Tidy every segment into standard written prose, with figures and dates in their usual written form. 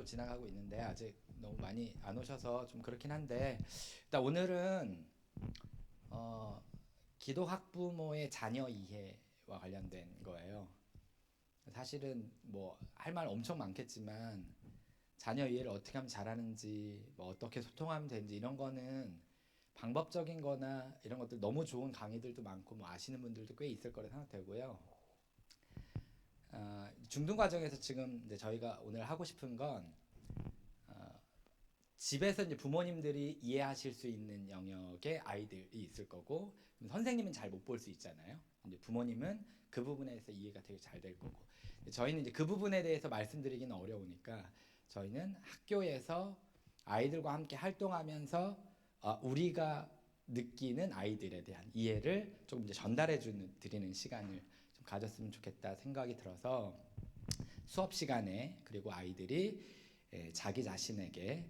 지나가고 있는데 아직 너무 많이 안 오셔서 좀 그렇긴 한데, 일단 오늘은 어, 기독 학부모의 자녀 이해와 관련된 거예요. 사실은 뭐 할 말 엄청 많겠지만 자녀 이해를 어떻게 하면 잘하는지, 뭐 어떻게 소통하면 되는지 이런 거는 방법적인 거나 이런 것들 너무 좋은 강의들도 많고 뭐 아시는 분들도 꽤 있을 거라 생각되고요. 중등 과정에서 지금 이제 저희가 오늘 하고 싶은 건 집에서 이제 부모님들이 이해하실 수 있는 영역의 아이들이 있을 거고, 선생님은 잘 못 볼 수 있잖아요. 이제 부모님은 그 부분에 대해서 이해가 되게 잘 될 거고, 저희는 이제 그 부분에 대해서 말씀드리기는 어려우니까 저희는 학교에서 아이들과 함께 활동하면서 우리가 느끼는 아이들에 대한 이해를 조금 이제 전달해 드리는 시간을 좀 가졌으면 좋겠다 생각이 들어서, 수업 시간에 그리고 아이들이 자기 자신에게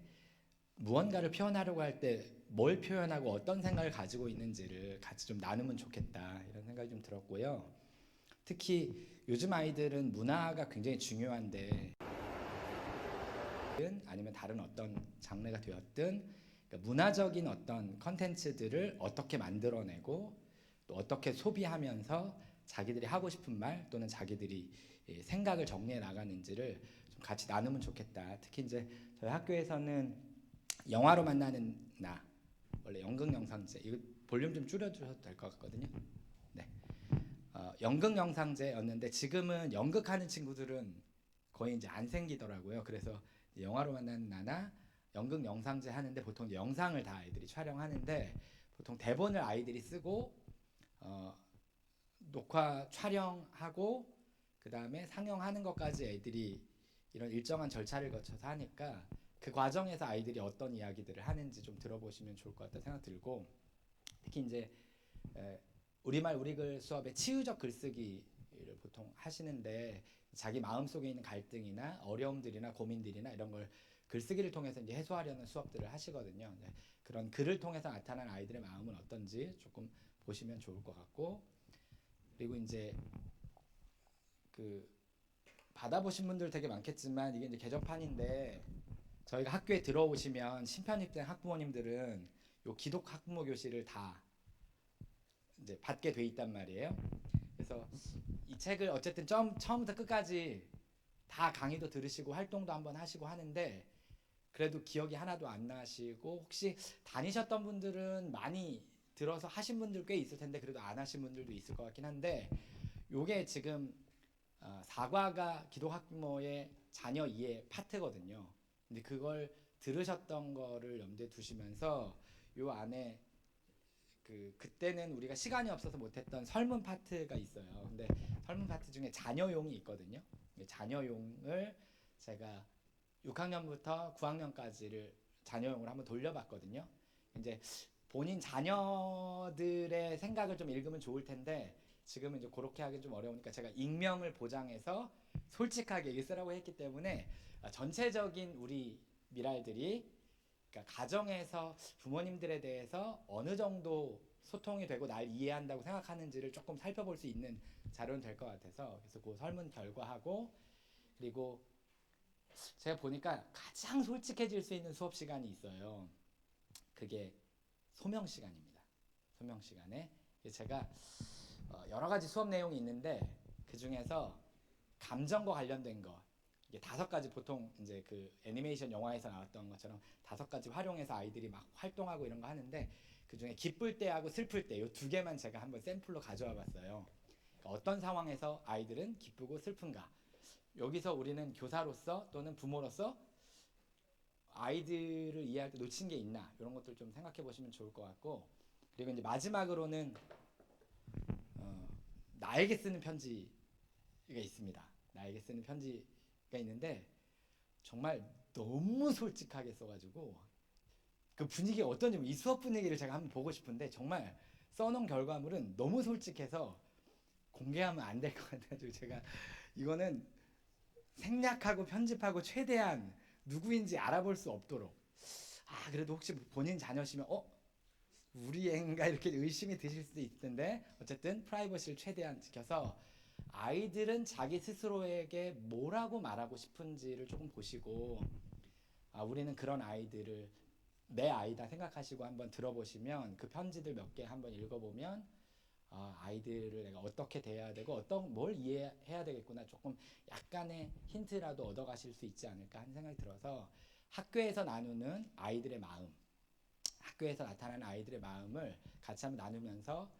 무언가를 표현하려고 할 때 뭘 표현하고 어떤 생각을 가지고 있는지를 같이 좀 나누면 좋겠다 이런 생각이 좀 들었고요. 특히 요즘 아이들은 문화가 굉장히 중요한데, 아니면 다른 어떤 장르가 되었든 그러니까 문화적인 어떤 컨텐츠들을 어떻게 만들어내고 또 어떻게 소비하면서 자기들이 하고 싶은 말 또는 자기들이 생각을 정리해 나가는지를 좀 같이 나누면 좋겠다. 특히 이제 저희 학교에서는 영화로 만나는 나, 원래 연극 영상제, 이거 볼륨 좀 줄여주셔도 될 것 같거든요. 네, 연극 영상제였는데 지금은 연극하는 친구들은 거의 이제 안 생기더라고요. 그래서 영화로 만나는 나나 연극 영상제 하는데 보통 이제 영상을 다 아이들이 촬영하는데, 보통 대본을 아이들이 쓰고 녹화 촬영하고 그 다음에 상영하는 것까지 애들이 이런 일정한 절차를 거쳐서 하니까 그 과정에서 아이들이 어떤 이야기들을 하는지 좀 들어보시면 좋을 것 같다 생각 들고, 특히 이제 우리말 우리글 수업에 치유적 글쓰기를 보통 하시는데 자기 마음속에 있는 갈등이나 어려움들이나 고민들이나 이런 걸 글쓰기를 통해서 이제 해소하려는 수업들을 하시거든요. 그런 글을 통해서 나타난 아이들의 마음은 어떤지 조금 보시면 좋을 것 같고, 그리고 이제 그 받아보신 분들 되게 많겠지만 이게 이제 개정판인데, 저희가 학교에 들어오시면 신편 입된 학부모님들은 요 기독 학부모 교실을 다 이제 받게 돼 있단 말이에요. 그래서 이 책을 어쨌든 처음부터 끝까지 다 강의도 들으시고 활동도 한번 하시고 하는데, 그래도 기억이 하나도 안 나시고, 혹시 다니셨던 분들은 많이 들어서 하신 분들 꽤 있을 텐데 그래도 안 하신 분들도 있을 것 같긴 한데, 요게 지금 사과가 기독 학부모의 자녀 이해 파트거든요. 근데 그걸 들으셨던 거를 염두에 두시면서 요 안에 그때는 우리가 시간이 없어서 못했던 설문 파트가 있어요. 근데 설문 파트 중에 자녀용이 있거든요. 자녀용을 제가 6학년부터 9학년까지를 자녀용으로 한번 돌려봤거든요. 이제 본인 자녀들의 생각을 좀 읽으면 좋을 텐데 지금은 이제 그렇게 하기 좀 어려우니까 제가 익명을 보장해서 솔직하게 이게 쓰라고 했기 때문에, 전체적인 우리 미랄들이, 그러니까 가정에서 부모님들에 대해서 어느 정도 소통이 되고 날 이해한다고 생각하는지를 조금 살펴볼 수 있는 자료는 될 것 같아서, 그래서 그 설문 결과하고, 그리고 제가 보니까 가장 솔직해질 수 있는 수업 시간이 있어요. 그게 소명 시간입니다. 소명 시간에 제가 여러 가지 수업 내용이 있는데 그 중에서 감정과 관련된 거, 이게 5가지, 보통 이제 그 애니메이션 영화에서 나왔던 것처럼 5가지 활용해서 아이들이 막 활동하고 이런 거 하는데, 그 중에 기쁠 때하고 슬플 때 이 2개만 제가 한번 샘플로 가져와 봤어요. 그러니까 어떤 상황에서 아이들은 기쁘고 슬픈가, 여기서 우리는 교사로서 또는 부모로서 아이들을 이해할 때 놓친 게 있나, 이런 것들 좀 생각해 보시면 좋을 것 같고, 그리고 이제 마지막으로는 나에게 쓰는 편지가 있습니다. 나에게 쓰는 편지가 있는데 정말 너무 솔직하게 써가지고 그 분위기가 어떤지, 이 수업 분위기를 제가 한번 보고 싶은데, 정말 써놓은 결과물은 너무 솔직해서 공개하면 안 될 것 같아가지고 제가 이거는 생략하고 편집하고 최대한 누구인지 알아볼 수 없도록, 그래도 혹시 본인 자녀시면 우리 애인가 이렇게 의심이 드실 수도 있을 텐데, 어쨌든 프라이버시를 최대한 지켜서 아이들은 자기 스스로에게 뭐라고 말하고 싶은지를 조금 보시고, 우리는 그런 아이들을 내 아이다 생각하시고 한번 들어보시면 그 편지들 몇 개 한번 읽어보면 아이들을 내가 어떻게 대해야 되고 어떤 뭘 이해해야 되겠구나 조금 약간의 힌트라도 얻어가실 수 있지 않을까 하는 생각이 들어서 학교에서 나누는 아이들의 마음, 학교에서 나타나는 아이들의 마음을 같이 한번 나누면서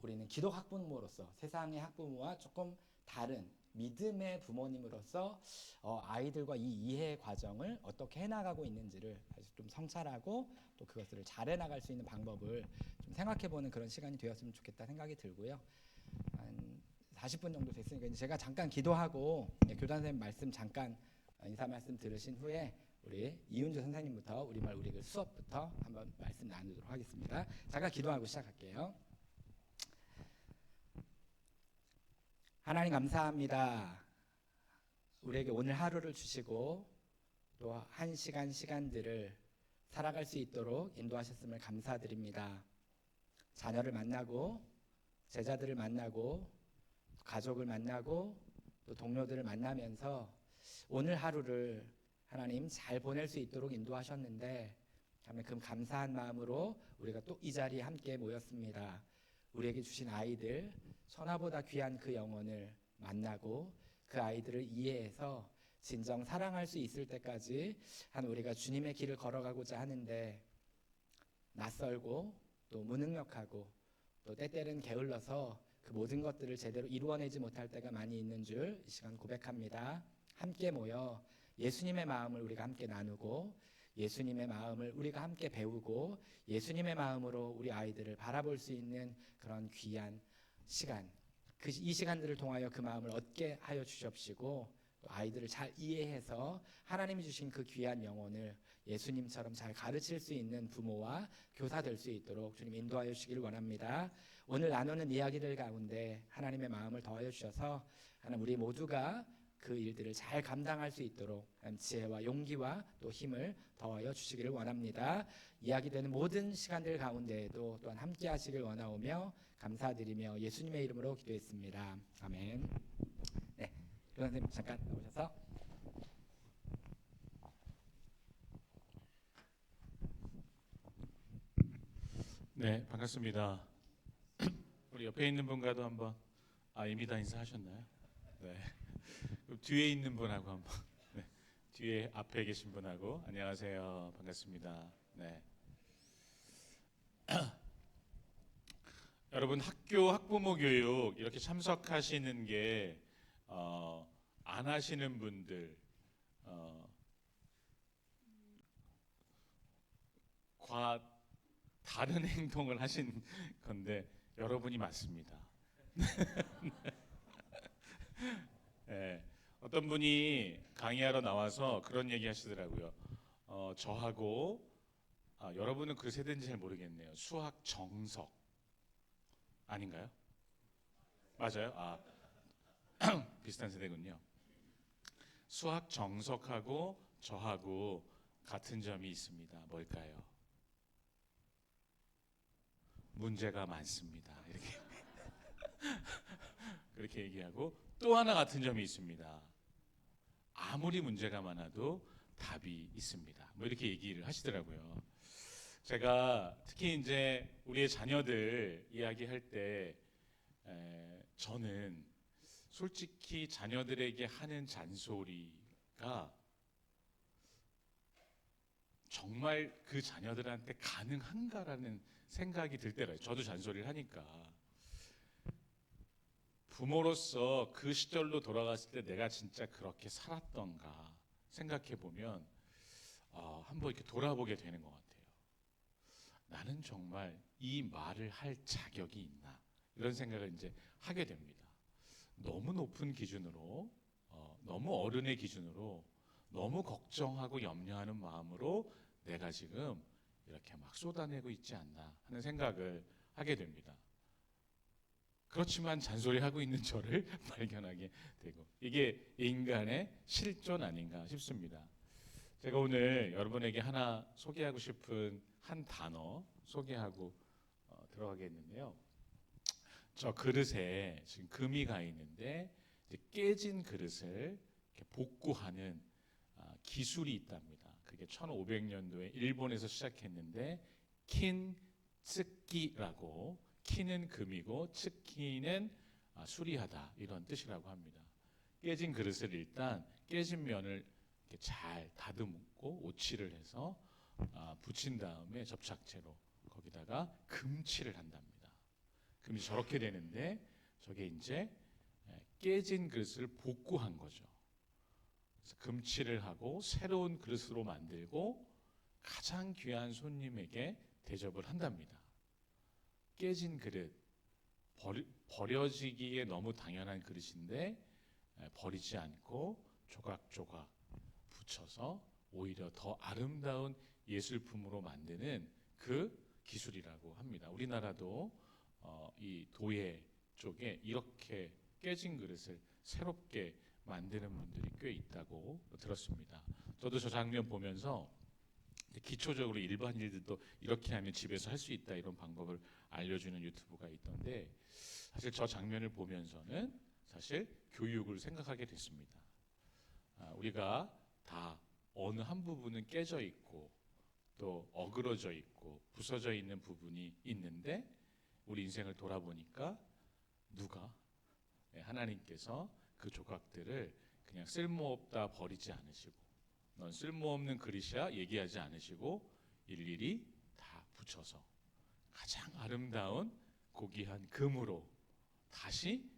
우리는 기독 학부모로서 세상의 학부모와 조금 다른 믿음의 부모님으로서 아이들과 이 이해 과정을 어떻게 해나가고 있는지를 좀 성찰하고 또 그것을 잘 해나갈 수 있는 방법을 좀 생각해보는 그런 시간이 되었으면 좋겠다 생각이 들고요. 한 40분 정도 됐으니까 이제 제가 잠깐 기도하고 교장 선생님 말씀 잠깐 인사 말씀 들으신 후에 우리 이윤주 선생님부터 우리말 우리 글 수업부터 한번 말씀 나누도록 하겠습니다. 잠깐 기도하고 시작할게요. 하나님 감사합니다. 우리에게 오늘 하루를 주시고 또 한 시간 시간들을 살아갈 수 있도록 인도하셨음을 감사드립니다. 자녀를 만나고 제자들을 만나고 가족을 만나고 또 동료들을 만나면서 오늘 하루를 하나님 잘 보낼 수 있도록 인도하셨는데 그 감사한 마음으로 우리가 또 이 자리에 함께 모였습니다. 우리에게 주신 아이들 천하보다 귀한 그 영혼을 만나고 그 아이들을 이해해서 진정 사랑할 수 있을 때까지 한 우리가 주님의 길을 걸어가고자 하는데 낯설고 또 무능력하고 또 때때는 게을러서 그 모든 것들을 제대로 이루어내지 못할 때가 많이 있는 줄 이 시간 고백합니다. 함께 모여 예수님의 마음을 우리가 함께 나누고 예수님의 마음을 우리가 함께 배우고 예수님의 마음으로 우리 아이들을 바라볼 수 있는 그런 귀한 시간, 이 시간들을 통하여 그 마음을 얻게 하여 주십시고 또 아이들을 잘 이해해서 하나님이 주신 그 귀한 영혼을 예수님처럼 잘 가르칠 수 있는 부모와 교사 될 수 있도록 주님 인도하여 주시기를 원합니다. 오늘 나누는 이야기들 가운데 하나님의 마음을 더하여 주셔서 하나님 우리 모두가 그 일들을 잘 감당할 수 있도록 지혜와 용기와 또 힘을 더하여 주시기를 원합니다. 이야기되는 모든 시간들 가운데에도 또한 함께 하시길 원하오며 감사드리며 예수님의 이름으로 기도했습니다. 아멘. 네, 교장 선생님 잠깐 나오셔서. 네, 반갑습니다. 우리 옆에 있는 분과도 한번 이미 다 인사하셨나요? 네. 그럼 뒤에 있는 분하고 한번 네. 뒤에 앞에 계신 분하고 안녕하세요. 반갑습니다. 네. 여러분 학교 학부모 교육 이렇게 참석하시는 게 안 하시는 분들 다른 행동을 하신 건데 여러분이 맞습니다. 네, 어떤 분이 강의하러 나와서 그런 얘기 하시더라고요. 저하고 여러분은 그 세대인지 잘 모르겠네요. 수학 정석 아닌가요? 맞아요? 비슷한 세대군요. 수학 정석하고 저하고 같은 점이 있습니다. 뭘까요? 문제가 많습니다. 이렇게 그렇게 얘기하고 또 하나 같은 점이 있습니다. 아무리 문제가 많아도 답이 있습니다. 뭐 이렇게 얘기를 하시더라고요. 제가 특히 이제 우리의 자녀들 이야기할 때 저는 솔직히 자녀들에게 하는 잔소리가 정말 그 자녀들한테 가능한가라는 생각이 들 때가 있어요. 저도 잔소리를 하니까 부모로서 그 시절로 돌아갔을 때 내가 진짜 그렇게 살았던가 생각해 보면 한번 이렇게 돌아보게 되는 것 같아요. 나는 정말 이 말을 할 자격이 있나 이런 생각을 이제 하게 됩니다. 너무 높은 기준으로 너무 어른의 기준으로 너무 걱정하고 염려하는 마음으로 내가 지금 이렇게 막 쏟아내고 있지 않나 하는 생각을 하게 됩니다. 그렇지만 잔소리하고 있는 저를 발견하게 되고 이게 인간의 실존 아닌가 싶습니다. 제가 오늘 여러분에게 하나 소개하고 싶은 한 단어 소개하고 들어가겠는데요. 저 그릇에 지금 금이 가 있는데 이제 깨진 그릇을 이렇게 복구하는 기술이 있답니다. 그게 1500년도에 일본에서 시작했는데 킨츠키라고, 키는 금이고 츠키는 수리하다 이런 뜻이라고 합니다. 깨진 그릇을 일단 깨진 면을 이렇게 잘 다듬고 오칠을 해서 붙인 다음에 접착제로 거기다가 금칠을 한답니다. 그럼 저렇게 되는데 저게 이제 깨진 그릇을 복구한 거죠. 그래서 금칠을 하고 새로운 그릇으로 만들고 가장 귀한 손님에게 대접을 한답니다. 깨진 그릇, 버려지기에 너무 당연한 그릇인데 버리지 않고 조각조각 붙여서 오히려 더 아름다운 예술품으로 만드는 그 기술이라고 합니다. 우리나라도 이 도예 쪽에 이렇게 깨진 그릇을 새롭게 만드는 분들이 꽤 있다고 들었습니다. 저도 저 장면 보면서 기초적으로 일반인들도 이렇게 하면 집에서 할 수 있다 이런 방법을 알려주는 유튜브가 있던데, 사실 저 장면을 보면서는 사실 교육을 생각하게 됐습니다. 우리가 다 어느 한 부분은 깨져 있고 또 어그러져 있고 부서져 있는 부분이 있는데, 우리 인생을 돌아보니까 하나님께서 그 조각들을 그냥 쓸모없다 버리지 않으시고, 넌 쓸모없는 그릇이야 얘기하지 않으시고 일일이 다 붙여서 가장 아름다운 고귀한 금으로 다시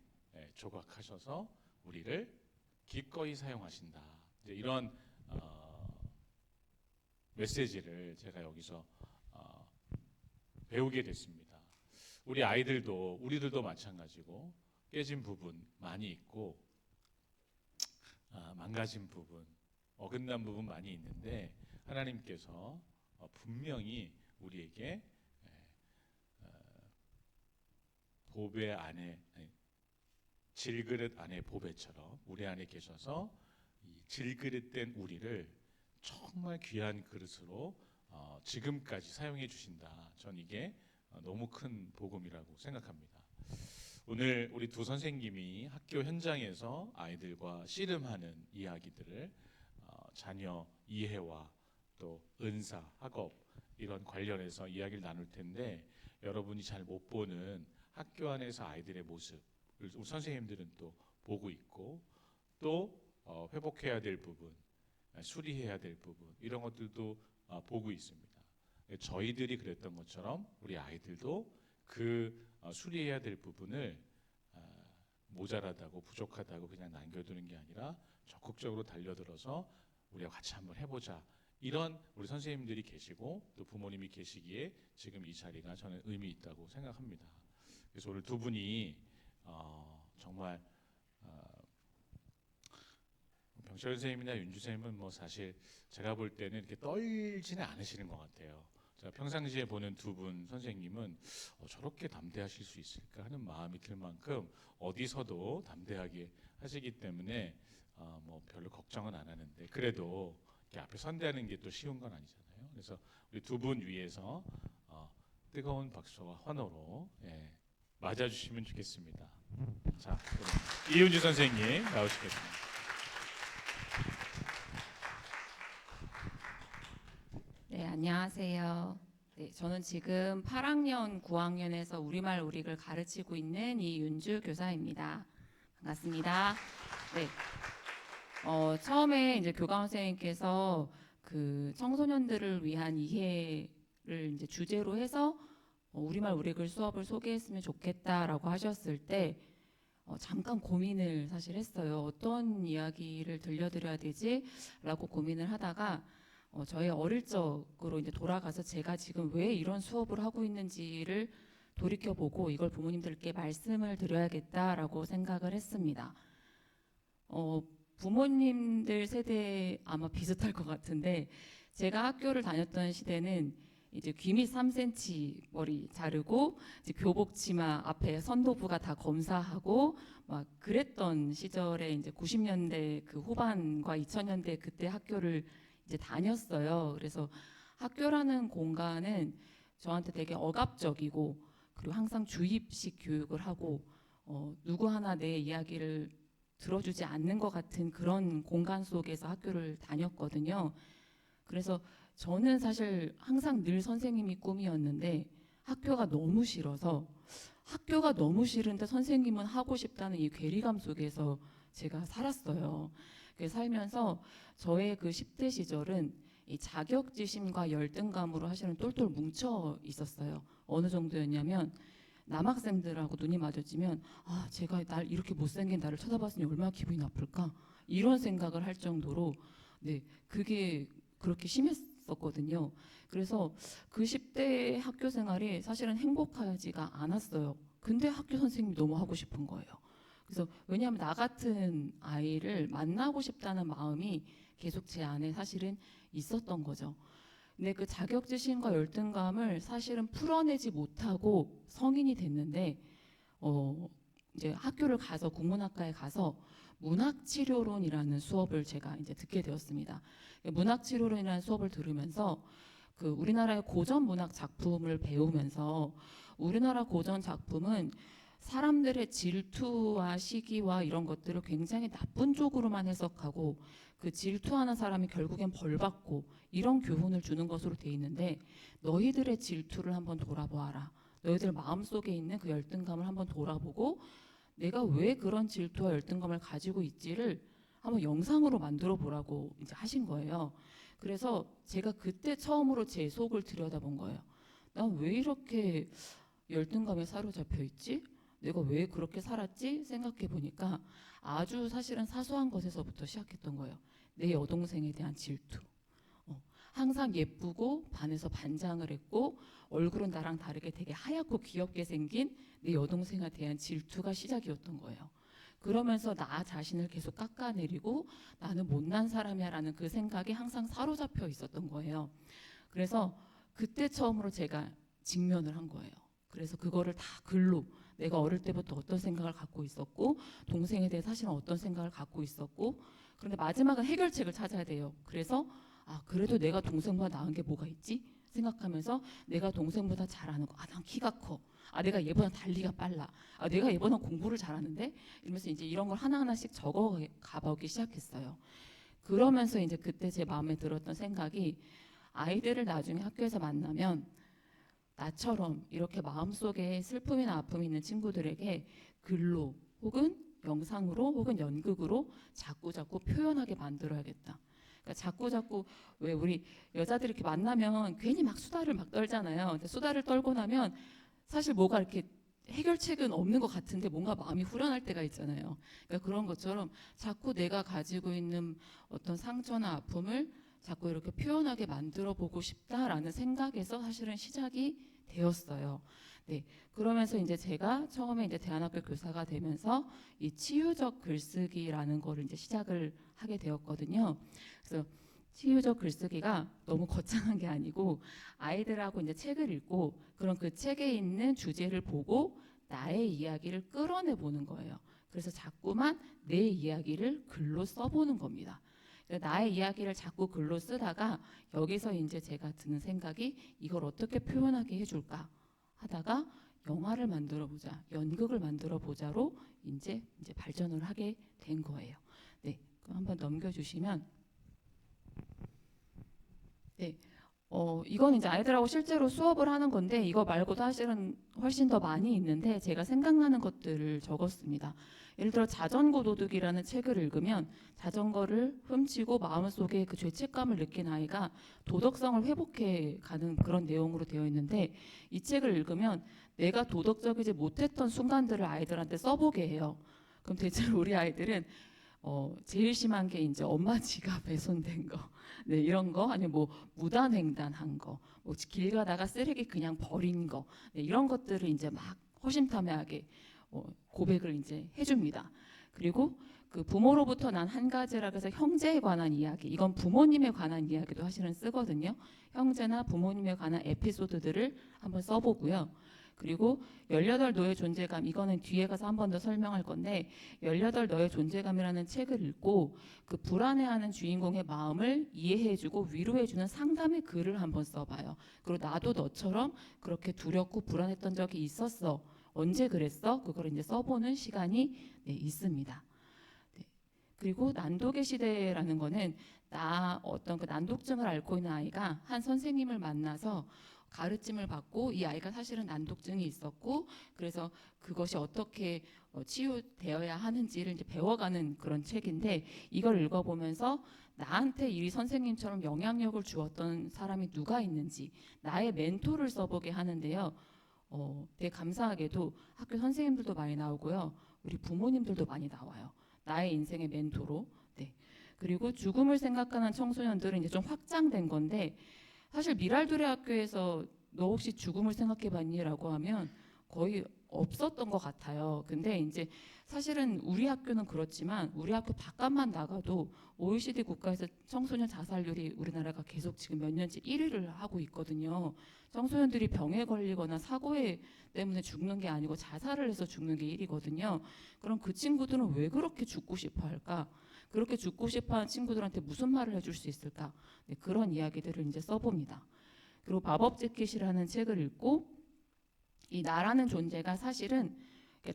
조각하셔서 우리를 기꺼이 사용하신다. 이제 이런 메시지를 제가 여기서 배우게 됐습니다. 우리들도 마찬가지고 깨진 부분 많이 있고 망가진 부분, 어긋난 부분 많이 있는데, 하나님께서 분명히 우리에게 보배 안에, 질그릇 안에 보배처럼 우리 안에 계셔서 이 질그릇된 우리를 정말 귀한 그릇으로 지금까지 사용해 주신다. 전 이게 너무 큰 복음이라고 생각합니다. 오늘 우리 두 선생님이 학교 현장에서 아이들과 씨름하는 이야기들을 자녀 이해와 또 은사, 학업 이런 관련해서 이야기를 나눌 텐데, 여러분이 잘 못 보는 학교 안에서 아이들의 모습을 우리 선생님들은 또 보고 있고, 또 회복해야 될 부분, 수리해야 될 부분 이런 것들도 보고 있습니다. 저희들이 그랬던 것처럼 우리 아이들도 그 수리해야 될 부분을 모자라다고 부족하다고 그냥 남겨두는 게 아니라 적극적으로 달려들어서 우리가 같이 한번 해보자, 이런 우리 선생님들이 계시고 또 부모님이 계시기에 지금 이 자리가 저는 의미 있다고 생각합니다. 그래서 오늘 두 분이 정말 병철 선생님이나 윤주 선생님은 뭐 사실 제가 볼 때는 이렇게 떨지는 않으시는 것 같아요. 제가 평상시에 보는 두 분 선생님은 저렇게 담대하실 수 있을까 하는 마음이 들 만큼 어디서도 담대하게 하시기 때문에 뭐 별로 걱정은 안 하는데, 그래도 이렇게 앞에 선대하는 게 또 쉬운 건 아니잖아요. 그래서 우리 두 분 위해서 뜨거운 박수와 환호로 맞아주시면 좋겠습니다. 자, 그럼 이윤주 선생님 나오시겠습니다. 네, 안녕하세요. 네, 저는 지금 8학년, 9학년에서 우리말 우리글 가르치고 있는 이윤주 교사입니다. 반갑습니다. 네. 처음에 이제 교감 선생님께서 그 청소년들을 위한 이해를 이제 주제로 해서 우리말 우리글 수업을 소개했으면 좋겠다라고 하셨을 때 잠깐 고민을 사실 했어요. 어떤 이야기를 들려드려야 되지라고 고민을 하다가 저의 어릴 적으로 이제 돌아가서 제가 지금 왜 이런 수업을 하고 있는지를 돌이켜보고 이걸 부모님들께 말씀을 드려야겠다라고 생각을 했습니다. 부모님들 세대 아마 비슷할 것 같은데, 제가 학교를 다녔던 시대는 이제 귀밑 3cm 머리 자르고 이제 교복 치마 앞에 선도부가 다 검사하고 막 그랬던 시절에 이제 90년대 그 후반과 2000년대 그때 학교를 이제 다녔어요. 그래서 학교라는 공간은 저한테 되게 억압적이고, 그리고 항상 주입식 교육을 하고 누구 하나 내 이야기를 들어주지 않는 것 같은 그런 공간 속에서 학교를 다녔거든요. 그래서 저는 사실 항상 늘 선생님이 꿈이었는데 학교가 너무 싫어서 학교가 너무 싫은데 선생님은 하고 싶다는 이 괴리감 속에서 제가 살았어요. 그래서 살면서 저의 그 10대 시절은 이 자격지심과 열등감으로 사실은 똘똘 뭉쳐 있었어요. 어느 정도였냐면 남학생들하고 눈이 마주치면 아 제가 날 이렇게 못생긴 나를 쳐다봤으니 얼마나 기분이 나쁠까 이런 생각을 할 정도로 네 그게 그렇게 심했었거든요. 그래서 그 10대 학교 생활이 사실은 행복하지가 않았어요. 근데 학교 선생님이 너무 하고 싶은 거예요. 그래서 왜냐하면 나 같은 아이를 만나고 싶다는 마음이 계속 제 안에 사실은 있었던 거죠. 근데 그 자격지심과 열등감을 사실은 풀어내지 못하고 성인이 됐는데 이제 학교를 가서 국문학과에 가서 문학치료론이라는 수업을 제가 이제 듣게 되었습니다. 문학치료론이라는 수업을 들으면서 그 우리나라의 고전 문학 작품을 배우면서 우리나라 고전 작품은 사람들의 질투와 시기와 이런 것들을 굉장히 나쁜 쪽으로만 해석하고 그 질투하는 사람이 결국엔 벌받고 이런 교훈을 주는 것으로 돼 있는데 너희들의 질투를 한번 돌아보아라. 너희들 마음속에 있는 그 열등감을 한번 돌아보고 내가 왜 그런 질투와 열등감을 가지고 있지를 한번 영상으로 만들어 보라고 이제 하신 거예요. 그래서 제가 그때 처음으로 제 속을 들여다본 거예요. 난 왜 이렇게 열등감에 사로잡혀 있지? 내가 왜 그렇게 살았지? 생각해 보니까 아주 사실은 사소한 것에서부터 시작했던 거예요. 내 여동생에 대한 질투. 항상 예쁘고 반에서 반장을 했고 얼굴은 나랑 다르게 되게 하얗고 귀엽게 생긴 내 여동생에 대한 질투가 시작이었던 거예요. 그러면서 나 자신을 계속 깎아내리고 나는 못난 사람이야라는 그 생각이 항상 사로잡혀 있었던 거예요. 그래서 그때 처음으로 제가 직면을 한 거예요. 그래서 그거를 다 글로 내가 어릴 때부터 어떤 생각을 갖고 있었고 동생에 대해 사실은 어떤 생각을 갖고 있었고 그런데 마지막은 해결책을 찾아야 돼요. 그래서 아 그래도 내가 동생보다 나은 게 뭐가 있지? 생각하면서 내가 동생보다 잘하는 거. 아 난 키가 커. 아 내가 얘보다 달리기가 빨라. 아 내가 얘보다 공부를 잘하는데 이러면서 이제 이런 걸 하나하나씩 적어 가보기 시작했어요. 그러면서 이제 그때 제 마음에 들었던 생각이 아이들을 나중에 학교에서 만나면 나처럼 이렇게 마음속에 슬픔이나 아픔이 있는 친구들에게 글로 혹은 영상으로 혹은 연극으로 자꾸 표현하게 만들어야겠다. 그러니까 자꾸 왜 우리 여자들이 이렇게 만나면 괜히 막 수다를 막 떨잖아요. 근데 수다를 떨고 나면 사실 뭐가 이렇게 해결책은 없는 것 같은데 뭔가 마음이 후련할 때가 있잖아요. 그러니까 그런 것처럼 자꾸 내가 가지고 있는 어떤 상처나 아픔을 자꾸 이렇게 표현하게 만들어 보고 싶다라는 생각에서 사실은 시작이 되었어요. 네. 그러면서 이제 제가 처음에 이제 대안학교 교사가 되면서 이 치유적 글쓰기라는 거를 이제 시작을 하게 되었거든요. 그래서 치유적 글쓰기가 너무 거창한 게 아니고 아이들하고 이제 책을 읽고 그런 그 책에 있는 주제를 보고 나의 이야기를 끌어내 보는 거예요. 그래서 자꾸만 내 이야기를 글로 써보는 겁니다. 나의 이야기를 자꾸 글로 쓰다가 여기서 이제 제가 드는 생각이 이걸 어떻게 표현하게 해줄까 하다가 영화를 만들어 보자, 연극을 만들어 보자로 이제 발전을 하게 된 거예요. 네, 그럼 한번 넘겨주시면, 네, 이건 이제 아이들하고 실제로 수업을 하는 건데 이거 말고도 사실은 훨씬 더 많이 있는데 제가 생각나는 것들을 적었습니다. 예를 들어 자전거 도둑이라는 책을 읽으면 자전거를 훔치고 마음속에 그 죄책감을 느낀 아이가 도덕성을 회복해 가는 그런 내용으로 되어 있는데 이 책을 읽으면 내가 도덕적이지 못했던 순간들을 아이들한테 써보게 해요. 그럼 대체로 우리 아이들은 제일 심한 게 이제 엄마 지갑 훼손된 거, 네, 이런 거, 아니면 뭐 무단횡단한 거, 뭐 길 가다가 쓰레기 그냥 버린 거, 네, 이런 것들을 이제 막 허심탄회하게 고백을 이제 해줍니다. 그리고 그 부모로부터 난 한 가지라 그래서 형제에 관한 이야기, 이건 부모님에 관한 이야기도 사실은 쓰거든요. 형제나 부모님에 관한 에피소드들을 한번 써보고요. 그리고 18 너의 존재감, 이거는 뒤에 가서 한 번 더 설명할 건데 18 너의 존재감이라는 책을 읽고 그 불안해하는 주인공의 마음을 이해해주고 위로해주는 상담의 글을 한번 써봐요. 그리고 나도 너처럼 그렇게 두렵고 불안했던 적이 있었어. 언제 그랬어? 그걸 이제 써보는 시간이 네, 있습니다. 네. 그리고 난독의 시대라는 거는 나 어떤 그 난독증을 앓고 있는 아이가 한 선생님을 만나서 가르침을 받고 이 아이가 사실은 난독증이 있었고 그래서 그것이 어떻게 치유되어야 하는지를 이제 배워가는 그런 책인데 이걸 읽어보면서 나한테 이 선생님처럼 영향력을 주었던 사람이 누가 있는지 나의 멘토를 써보게 하는데요. 되게 감사하게도 학교 선생님들도 많이 나오고요. 우리 부모님들도 많이 나와요. 나의 인생의 멘토로. 네. 그리고 죽음을 생각하는 청소년들은 이제 좀 확장된 건데 사실 미랄도레 학교에서 너 혹시 죽음을 생각해봤니?라고 하면 거의 없었던 것 같아요. 근데 이제 사실은 우리 학교는 그렇지만 우리 학교 바깥만 나가도 OECD 국가에서 청소년 자살률이 우리나라가 계속 지금 몇 년째 1위를 하고 있거든요. 청소년들이 병에 걸리거나 사고에 때문에 죽는 게 아니고 자살을 해서 죽는 게 1위거든요. 그럼 그 친구들은 왜 그렇게 죽고 싶어 할까? 그렇게 죽고 싶어 하는 친구들한테 무슨 말을 해줄 수 있을까? 네, 그런 이야기들을 이제 써봅니다. 그리고 마법 재킷이라는 책을 읽고 이 나라는 존재가 사실은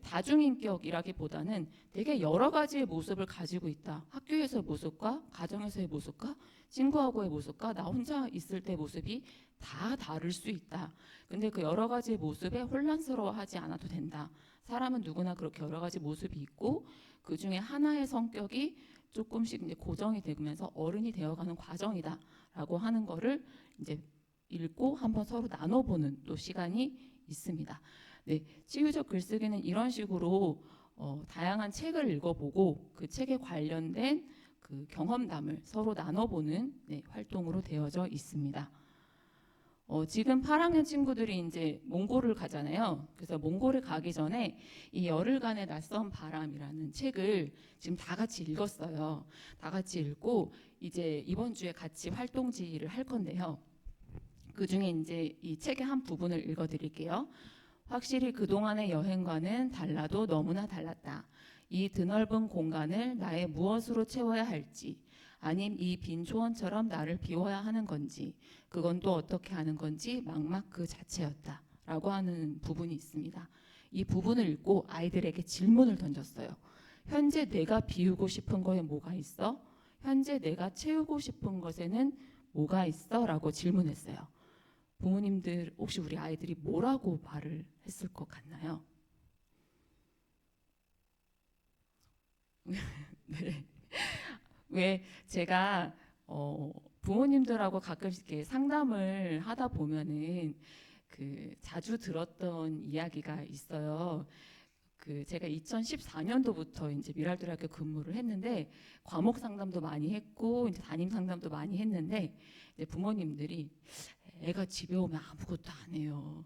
다중인격이라기보다는 되게 여러 가지의 모습을 가지고 있다. 학교에서의 모습과 가정에서의 모습과 친구하고의 모습과 나 혼자 있을 때 모습이 다 다를 수 있다. 근데 그 여러 가지의 모습에 혼란스러워하지 않아도 된다. 사람은 누구나 그렇게 여러 가지 모습이 있고 그 중에 하나의 성격이 조금씩 이제 고정이 되면서 어른이 되어가는 과정이다라고 하는 거를 이제 읽고 한번 서로 나눠보는 또 시간이 있습니다. 네, 치유적 글쓰기는 이런 식으로 다양한 책을 읽어보고 그 책에 관련된 그 경험담을 서로 나눠보는 네, 활동으로 되어져 있습니다. 지금 8학년 친구들이 이제 몽골을 가잖아요. 그래서 몽골에 가기 전에 이 열흘간의 낯선 바람이라는 책을 지금 다 같이 읽었어요. 다 같이 읽고 이제 이번 주에 같이 활동지를 할 건데요. 그 중에 이제 이 책의 한 부분을 읽어드릴게요. 확실히 그동안의 여행과는 달라도 너무나 달랐다. 이 드넓은 공간을 나의 무엇으로 채워야 할지, 아님 이 빈 초원처럼 나를 비워야 하는 건지, 그건 또 어떻게 하는 건지 막막 그 자체였다. 라고 하는 부분이 있습니다. 이 부분을 읽고 아이들에게 질문을 던졌어요. 현재 내가 비우고 싶은 거에 뭐가 있어? 현재 내가 채우고 싶은 것에는 뭐가 있어? 라고 질문했어요. 부모님들 혹시 우리 아이들이 뭐라고 말을 했을 것 같나요? 네. 왜 제가 부모님들하고 가끔씩 이렇게 상담을 하다 보면은 그 자주 들었던 이야기가 있어요. 그 제가 2014년도부터 이제 미랄도레 학교 근무를 했는데 과목 상담도 많이 했고 이제 담임 상담도 많이 했는데 이제 부모님들이 애가 집에 오면 아무것도 안 해요.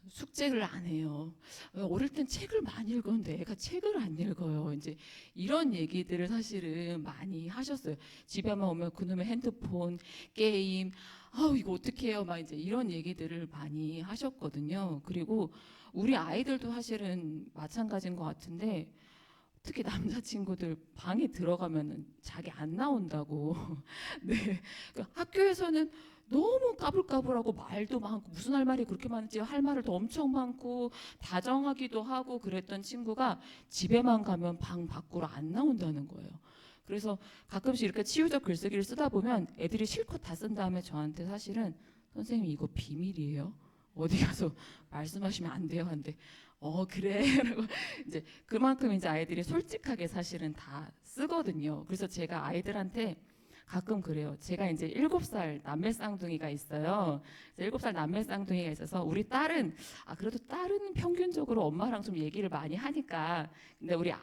숙제를 안 해요. 어릴 땐 책을 많이 읽었는데 애가 책을 안 읽어요. 이제 이런 얘기들을 사실은 많이 하셨어요. 집에만 오면 그놈의 핸드폰, 게임, 이거 어떻게 해요? 막 이제 이런 얘기들을 많이 하셨거든요. 그리고 우리 아이들도 사실은 마찬가지인 것 같은데 특히 남자친구들 방에 들어가면은 자기 안 나온다고. 네. 학교에서는 너무 까불까불하고 말도 많고 무슨 할 말이 그렇게 많은지 할 말을 더 엄청 많고 다정하기도 하고 그랬던 친구가 집에만 가면 방 밖으로 안 나온다는 거예요. 그래서 가끔씩 이렇게 치유적 글쓰기를 쓰다 보면 애들이 실컷 다 쓴 다음에 저한테 사실은 선생님 이거 비밀이에요. 어디 가서 말씀하시면 안 돼요. 한데 그래. 라고 이제 그만큼 이제 아이들이 솔직하게 사실은 다 쓰거든요. 그래서 제가 아이들한테 가끔 그래요. 제가 이제 7살 남매 쌍둥이가 있어요. 7살 남매 쌍둥이가 있어서 우리 딸은 그래도 딸은 평균적으로 엄마랑 좀 얘기를 많이 하니까 근데 우리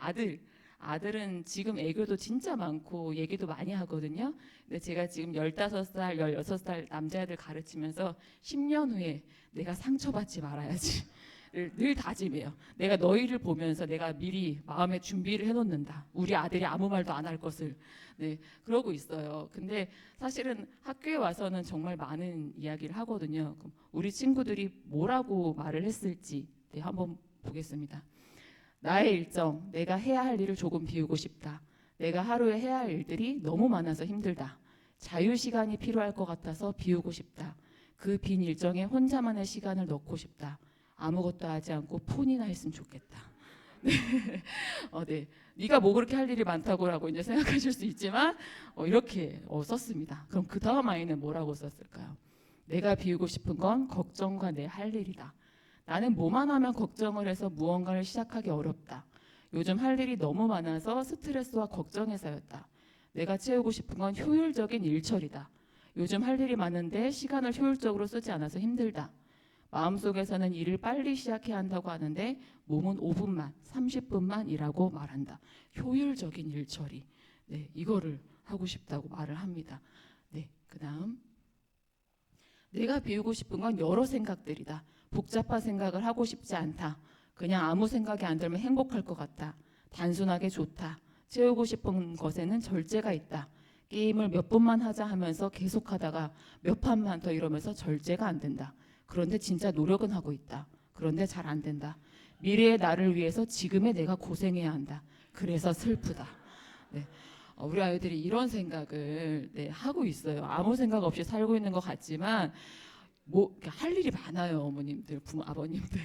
아들은 지금 애교도 진짜 많고 얘기도 많이 하거든요. 근데 제가 지금 15살, 16살 남자애들 가르치면서 10년 후에 내가 상처받지 말아야지. 늘 다짐해요. 내가 너희를 보면서 내가 미리 마음의 준비를 해놓는다. 우리 아들이 아무 말도 안 할 것을. 네, 그러고 있어요. 근데 사실은 학교에 와서는 정말 많은 이야기를 하거든요. 그럼 우리 친구들이 뭐라고 말을 했을지 네, 한번 보겠습니다. 나의 일정, 내가 해야 할 일을 조금 비우고 싶다. 내가 하루에 해야 할 일들이 너무 많아서 힘들다. 자유 시간이 필요할 것 같아서 비우고 싶다. 그 빈 일정에 혼자만의 시간을 넣고 싶다. 아무것도 하지 않고 폰이나 했으면 좋겠다. 네. 네가 뭐 그렇게 할 일이 많다고라고 이제 생각하실 수 있지만 이렇게 썼습니다. 그럼 그 다음 아이는 뭐라고 썼을까요? 내가 비우고 싶은 건 걱정과 내 할 일이다. 나는 뭐만 하면 걱정을 해서 무언가를 시작하기 어렵다. 요즘 할 일이 너무 많아서 스트레스와 걱정해서였다. 내가 채우고 싶은 건 효율적인 일처리다. 요즘 할 일이 많은데 시간을 효율적으로 쓰지 않아서 힘들다. 마음속에서는 일을 빨리 시작해야 한다고 하는데 몸은 5분만, 30분만 일하고 말한다. 효율적인 일처리. 네, 이거를 하고 싶다고 말을 합니다. 네, 그다음 내가 비우고 싶은 건 여러 생각들이다. 복잡한 생각을 하고 싶지 않다. 그냥 아무 생각이 안 들면 행복할 것 같다. 단순하게 좋다. 채우고 싶은 것에는 절제가 있다. 게임을 몇 분만 하자 하면서 계속하다가 몇 판만 더 이러면서 절제가 안 된다. 그런데 진짜 노력은 하고 있다. 그런데 잘 안 된다. 미래의 나를 위해서 지금의 내가 고생해야 한다. 그래서 슬프다. 네. 우리 아이들이 이런 생각을 하고 있어요. 아무 생각 없이 살고 있는 것 같지만 뭐 할 일이 많아요. 어머님들, 아버님들.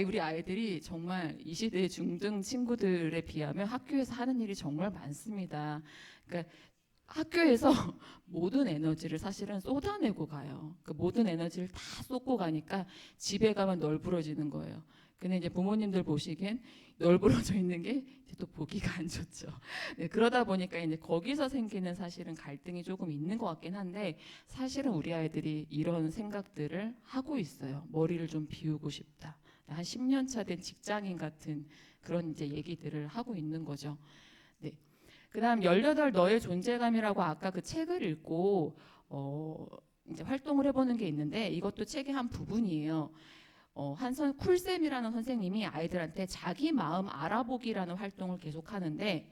우리 아이들이 정말 이 시대의 중등 친구들에 비하면 학교에서 하는 일이 정말 많습니다. 그러니까 학교에서 모든 에너지를 사실은 쏟아내고 가요. 그 모든 에너지를 다 쏟고 가니까 집에 가면 널브러지는 거예요. 근데 이제 부모님들 보시기엔 널브러져 있는 게 또 보기가 안 좋죠. 네, 그러다 보니까 이제 거기서 생기는 사실은 갈등이 조금 있는 것 같긴 한데 사실은 우리 아이들이 이런 생각들을 하고 있어요. 머리를 좀 비우고 싶다. 한 10년 차 된 직장인 같은 그런 이제 얘기들을 하고 있는 거죠. 네. 그다음 18 너의 존재감이라고 아까 그 책을 읽고 이제 활동을 해보는 게 있는데 이것도 책의 한 부분이에요. 쿨쌤이라는 선생님이 아이들한테 자기 마음 알아보기라는 활동을 계속 하는데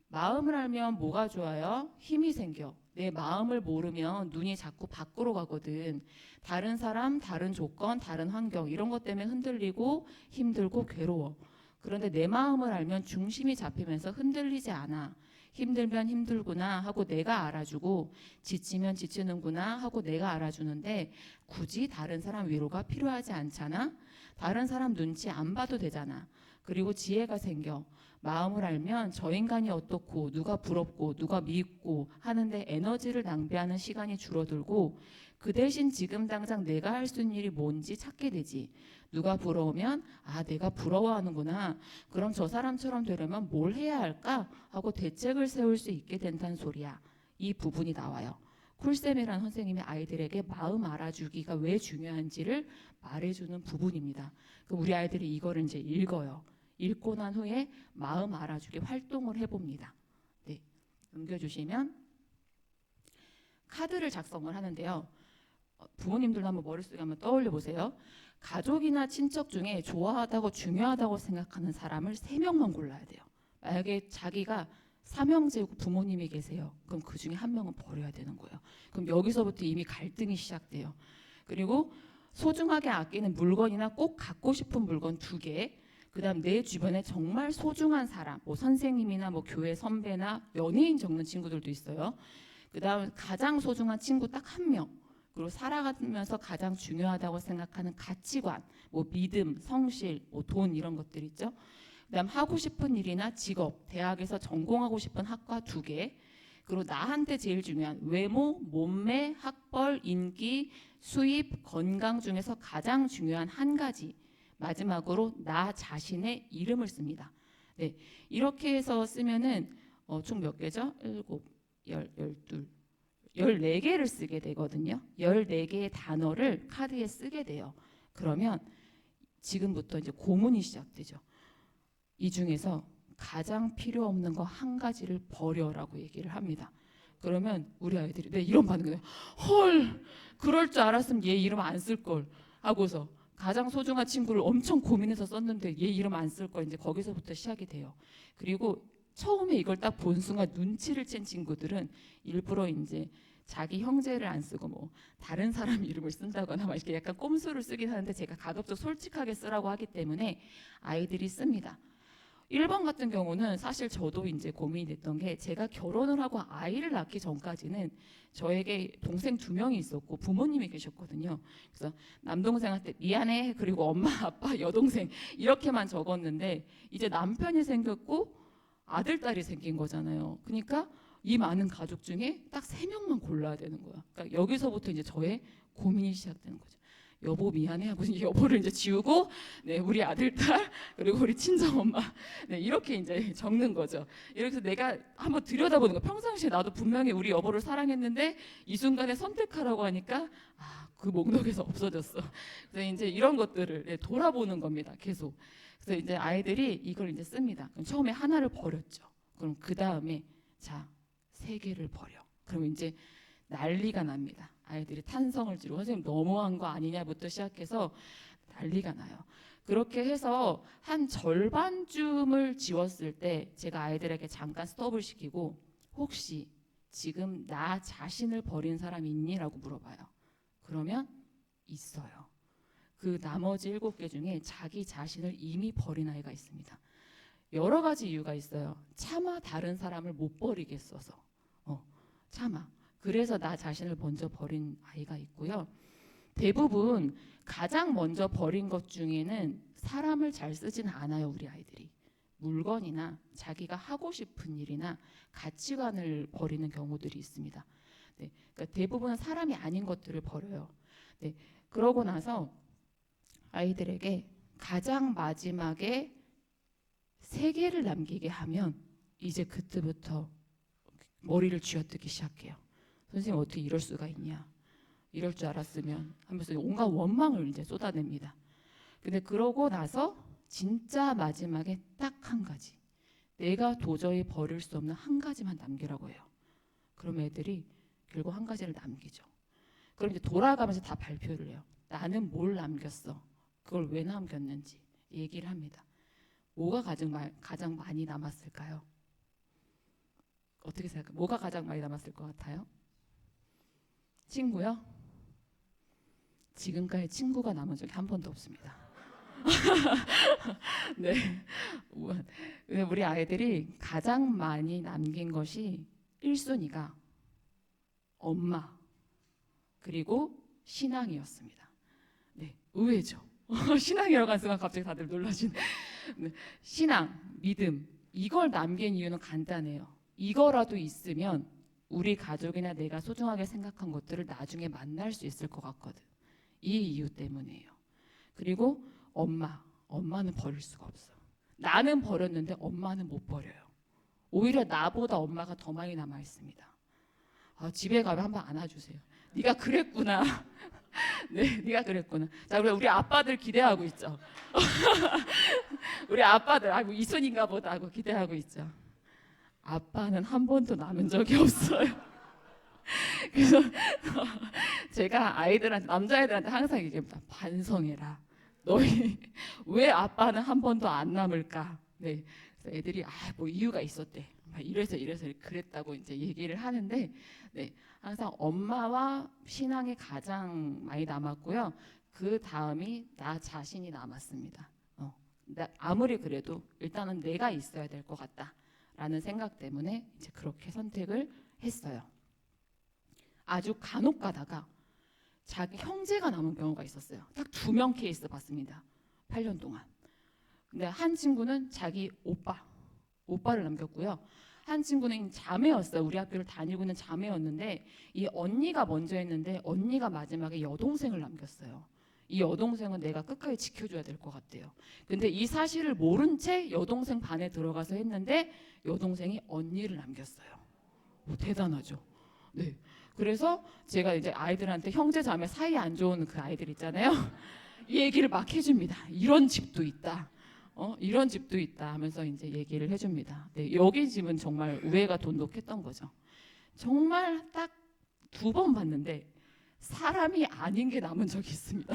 마음을 알면 뭐가 좋아요? 힘이 생겨. 내 마음을 모르면 눈이 자꾸 밖으로 가거든. 다른 사람, 다른 조건, 다른 환경 이런 것 때문에 흔들리고 힘들고 괴로워. 그런데 내 마음을 알면 중심이 잡히면서 흔들리지 않아. 힘들면 힘들구나 하고 내가 알아주고 지치면 지치는구나 하고 내가 알아주는데 굳이 다른 사람 위로가 필요하지 않잖아. 다른 사람 눈치 안 봐도 되잖아. 그리고 지혜가 생겨. 마음을 알면 저 인간이 어떻고 누가 부럽고 누가 미흡고 하는데 에너지를 낭비하는 시간이 줄어들고 그 대신 지금 당장 내가 할 수 있는 일이 뭔지 찾게 되지. 누가 부러우면 내가 부러워하는구나. 그럼 저 사람처럼 되려면 뭘 해야 할까? 하고 대책을 세울 수 있게 된다는 소리야. 이 부분이 나와요. 쿨쌤이라는 선생님이 아이들에게 마음 알아주기가 왜 중요한지를 말해주는 부분입니다. 그럼 우리 아이들이 이거를 이제 읽어요. 읽고 난 후에 마음 알아주기 활동을 해봅니다. 네, 넘겨주시면 카드를 작성을 하는데요. 부모님들도 한번 머릿속에 한번 떠올려 보세요. 가족이나 친척 중에 좋아하다고 중요하다고 생각하는 사람을 3명만 골라야 돼요. 만약에 자기가 삼형제고 부모님이 계세요. 그럼 그 중에 한 명은 버려야 되는 거예요. 그럼 여기서부터 이미 갈등이 시작돼요. 그리고 소중하게 아끼는 물건이나 꼭 갖고 싶은 물건 2개, 그다음 내 주변에 정말 소중한 사람, 뭐 선생님이나 뭐 교회 선배나 연예인 적는 친구들도 있어요. 그다음 가장 소중한 친구 딱 1명. 그리고 살아가면서 가장 중요하다고 생각하는 가치관, 뭐 믿음, 성실, 뭐 돈 이런 것들 있죠. 그다음 하고 싶은 일이나 직업, 대학에서 전공하고 싶은 학과 2개. 그리고 나한테 제일 중요한 외모, 몸매, 학벌, 인기, 수입, 건강 중에서 가장 중요한 한 가지. 마지막으로 나 자신의 이름을 씁니다. 네, 이렇게 해서 쓰면은 총 몇 개죠? 7, 12, 14개를 쓰게 되거든요. 14개의 단어를 카드에 쓰게 돼요. 그러면 지금부터 이제 고문이 시작되죠. 이 중에서 가장 필요 없는 거 한 가지를 버려라고 얘기를 합니다. 그러면 우리 아이들이 이런 반응이에요. 헐, 그럴 줄 알았으면 얘 이름 안 쓸 걸 하고서 가장 소중한 친구를 엄청 고민해서 썼는데 얘 이름 안 쓸 걸 이제 거기서부터 시작이 돼요. 그리고 처음에 이걸 딱 본 순간 눈치를 챈 친구들은 일부러 이제 자기 형제를 안 쓰고 뭐 다른 사람 이름을 쓴다거나 막 이렇게 약간 꼼수를 쓰긴 하는데 제가 가급적 솔직하게 쓰라고 하기 때문에 아이들이 씁니다. 1번 같은 경우는 사실 저도 이제 고민이 됐던 게 제가 결혼을 하고 아이를 낳기 전까지는 저에게 동생 2명이 있었고 부모님이 계셨거든요. 그래서 남동생한테 미안해 그리고 엄마 아빠 여동생 이렇게만 적었는데 이제 남편이 생겼고 아들 딸이 생긴 거잖아요. 그러니까 이 많은 가족 중에 딱 3명만 골라야 되는 거야. 그러니까 여기서부터 이제 저의 고민이 시작되는 거죠. 여보 미안해 하고 이제 여보를 이제 지우고 네 우리 아들 딸 그리고 우리 친정 엄마 네 이렇게 이제 적는 거죠. 이렇게 해서 내가 한번 들여다보는 거. 평상시에 나도 분명히 우리 여보를 사랑했는데 이 순간에 선택하라고 하니까 그 목록에서 없어졌어. 그래서 이제 이런 것들을 네, 돌아보는 겁니다. 계속. 그래서 이제 아이들이 이걸 이제 씁니다. 그럼 처음에 하나를 버렸죠. 그럼 그 다음에 자 3개를 버려. 그럼 이제 난리가 납니다. 아이들이 탄성을 지르고 선생님 너무한 거 아니냐부터 시작해서 난리가 나요. 그렇게 해서 한 절반쯤을 지웠을 때 제가 아이들에게 잠깐 스톱을 시키고 혹시 지금 나 자신을 버린 사람 있니? 라고 물어봐요. 그러면 있어요. 그 나머지 7개 중에 자기 자신을 이미 버린 아이가 있습니다. 여러 가지 이유가 있어요. 차마 다른 사람을 못 버리겠어서 차마 그래서 나 자신을 먼저 버린 아이가 있고요. 대부분 가장 먼저 버린 것 중에는 사람을 잘 쓰진 않아요. 우리 아이들이 물건이나 자기가 하고 싶은 일이나 가치관을 버리는 경우들이 있습니다. 네, 그러니까 대부분은 사람이 아닌 것들을 버려요. 네, 그러고 나서 아이들에게 가장 마지막에 3개를 남기게 하면 이제 그때부터 머리를 쥐어뜯기 시작해요. 선생님 어떻게 이럴 수가 있냐? 이럴 줄 알았으면 하면서 온갖 원망을 이제 쏟아냅니다. 근데 그러고 나서 진짜 마지막에 딱 한 가지. 내가 도저히 버릴 수 없는 한 가지만 남기라고 해요. 그럼 애들이 결국 한 가지를 남기죠. 그럼 이제 돌아가면서 다 발표를 해요. 나는 뭘 남겼어? 그걸 왜 남겼는지 얘기를 합니다. 뭐가 가장 많이 남았을까요? 어떻게 생각해요? 뭐가 가장 많이 남았을 것 같아요? 친구요? 지금까지 친구가 남은 적이 한 번도 없습니다. 네, 우리 아이들이 가장 많이 남긴 것이 1순위가 엄마 그리고 신앙이었습니다. 네, 의외죠. 신앙이라고 한 순간 갑자기 다들 놀라시네. 네, 신앙, 믿음 이걸 남긴 이유는 간단해요. 이거라도 있으면 우리 가족이나 내가 소중하게 생각한 것들을 나중에 만날 수 있을 것 같거든. 이 이유 때문이에요. 그리고 엄마는 버릴 수가 없어. 나는 버렸는데 엄마는 못 버려요. 오히려 나보다 엄마가 더 많이 남아 있습니다. 집에 가면 한번 안아주세요. 네가 그랬구나. 네, 네가 그랬구나. 자, 우리 아빠들 기대하고 있죠. 우리 아빠들 이순인가 보다 하고 기대하고 있죠. 아빠는 한 번도 남은 적이 없어요. 그래서 제가 아이들한테 남자애들한테 항상 얘기합니다. 반성해라. 너희 왜 아빠는 한 번도 안 남을까? 네, 그래서 애들이 뭐 이유가 있었대. 이래서 그랬다고 이제 얘기를 하는데, 네, 항상 엄마와 신앙이 가장 많이 남았고요. 그 다음이 나 자신이 남았습니다. 아무리 그래도 일단은 내가 있어야 될 것 같다라는 생각 때문에 이제 그렇게 선택을 했어요. 아주 간혹 가다가 자기 형제가 남은 경우가 있었어요. 딱 2명 케이스 봤습니다. 8년 동안. 근데 한 친구는 자기 오빠를 남겼고요. 한 친구는 자매였어요. 우리 학교를 다니고 있는 자매였는데 이 언니가 먼저 했는데 언니가 마지막에 여동생을 남겼어요. 이 여동생은 내가 끝까지 지켜줘야 될 것 같대요. 근데 이 사실을 모른 채 여동생 반에 들어가서 했는데 여동생이 언니를 남겼어요. 대단하죠. 네. 그래서 제가 이제 아이들한테 형제 자매 사이 안 좋은 그 아이들 있잖아요. 이 얘기를 막 해줍니다. 이런 집도 있다. 이런 집도 있다 하면서 이제 얘기를 해줍니다. 네, 여기 집은 정말 우애가 돈독했던 거죠. 정말 딱 2번 봤는데 사람이 아닌 게 남은 적이 있습니다.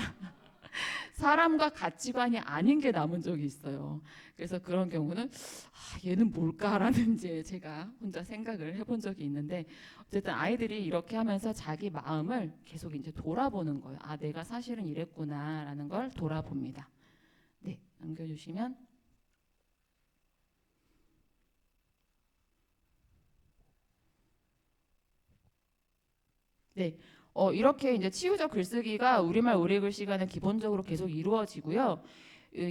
사람과 가치관이 아닌 게 남은 적이 있어요. 그래서 그런 경우는 얘는 뭘까라는 이제 제가 혼자 생각을 해본 적이 있는데 어쨌든 아이들이 이렇게 하면서 자기 마음을 계속 이제 돌아보는 거예요. 내가 사실은 이랬구나라는 걸 돌아봅니다. 네, 넘겨주시면. 네. 이렇게 이제 치유적 글쓰기가 우리말 우리글 시간에 기본적으로 계속 이루어지고요.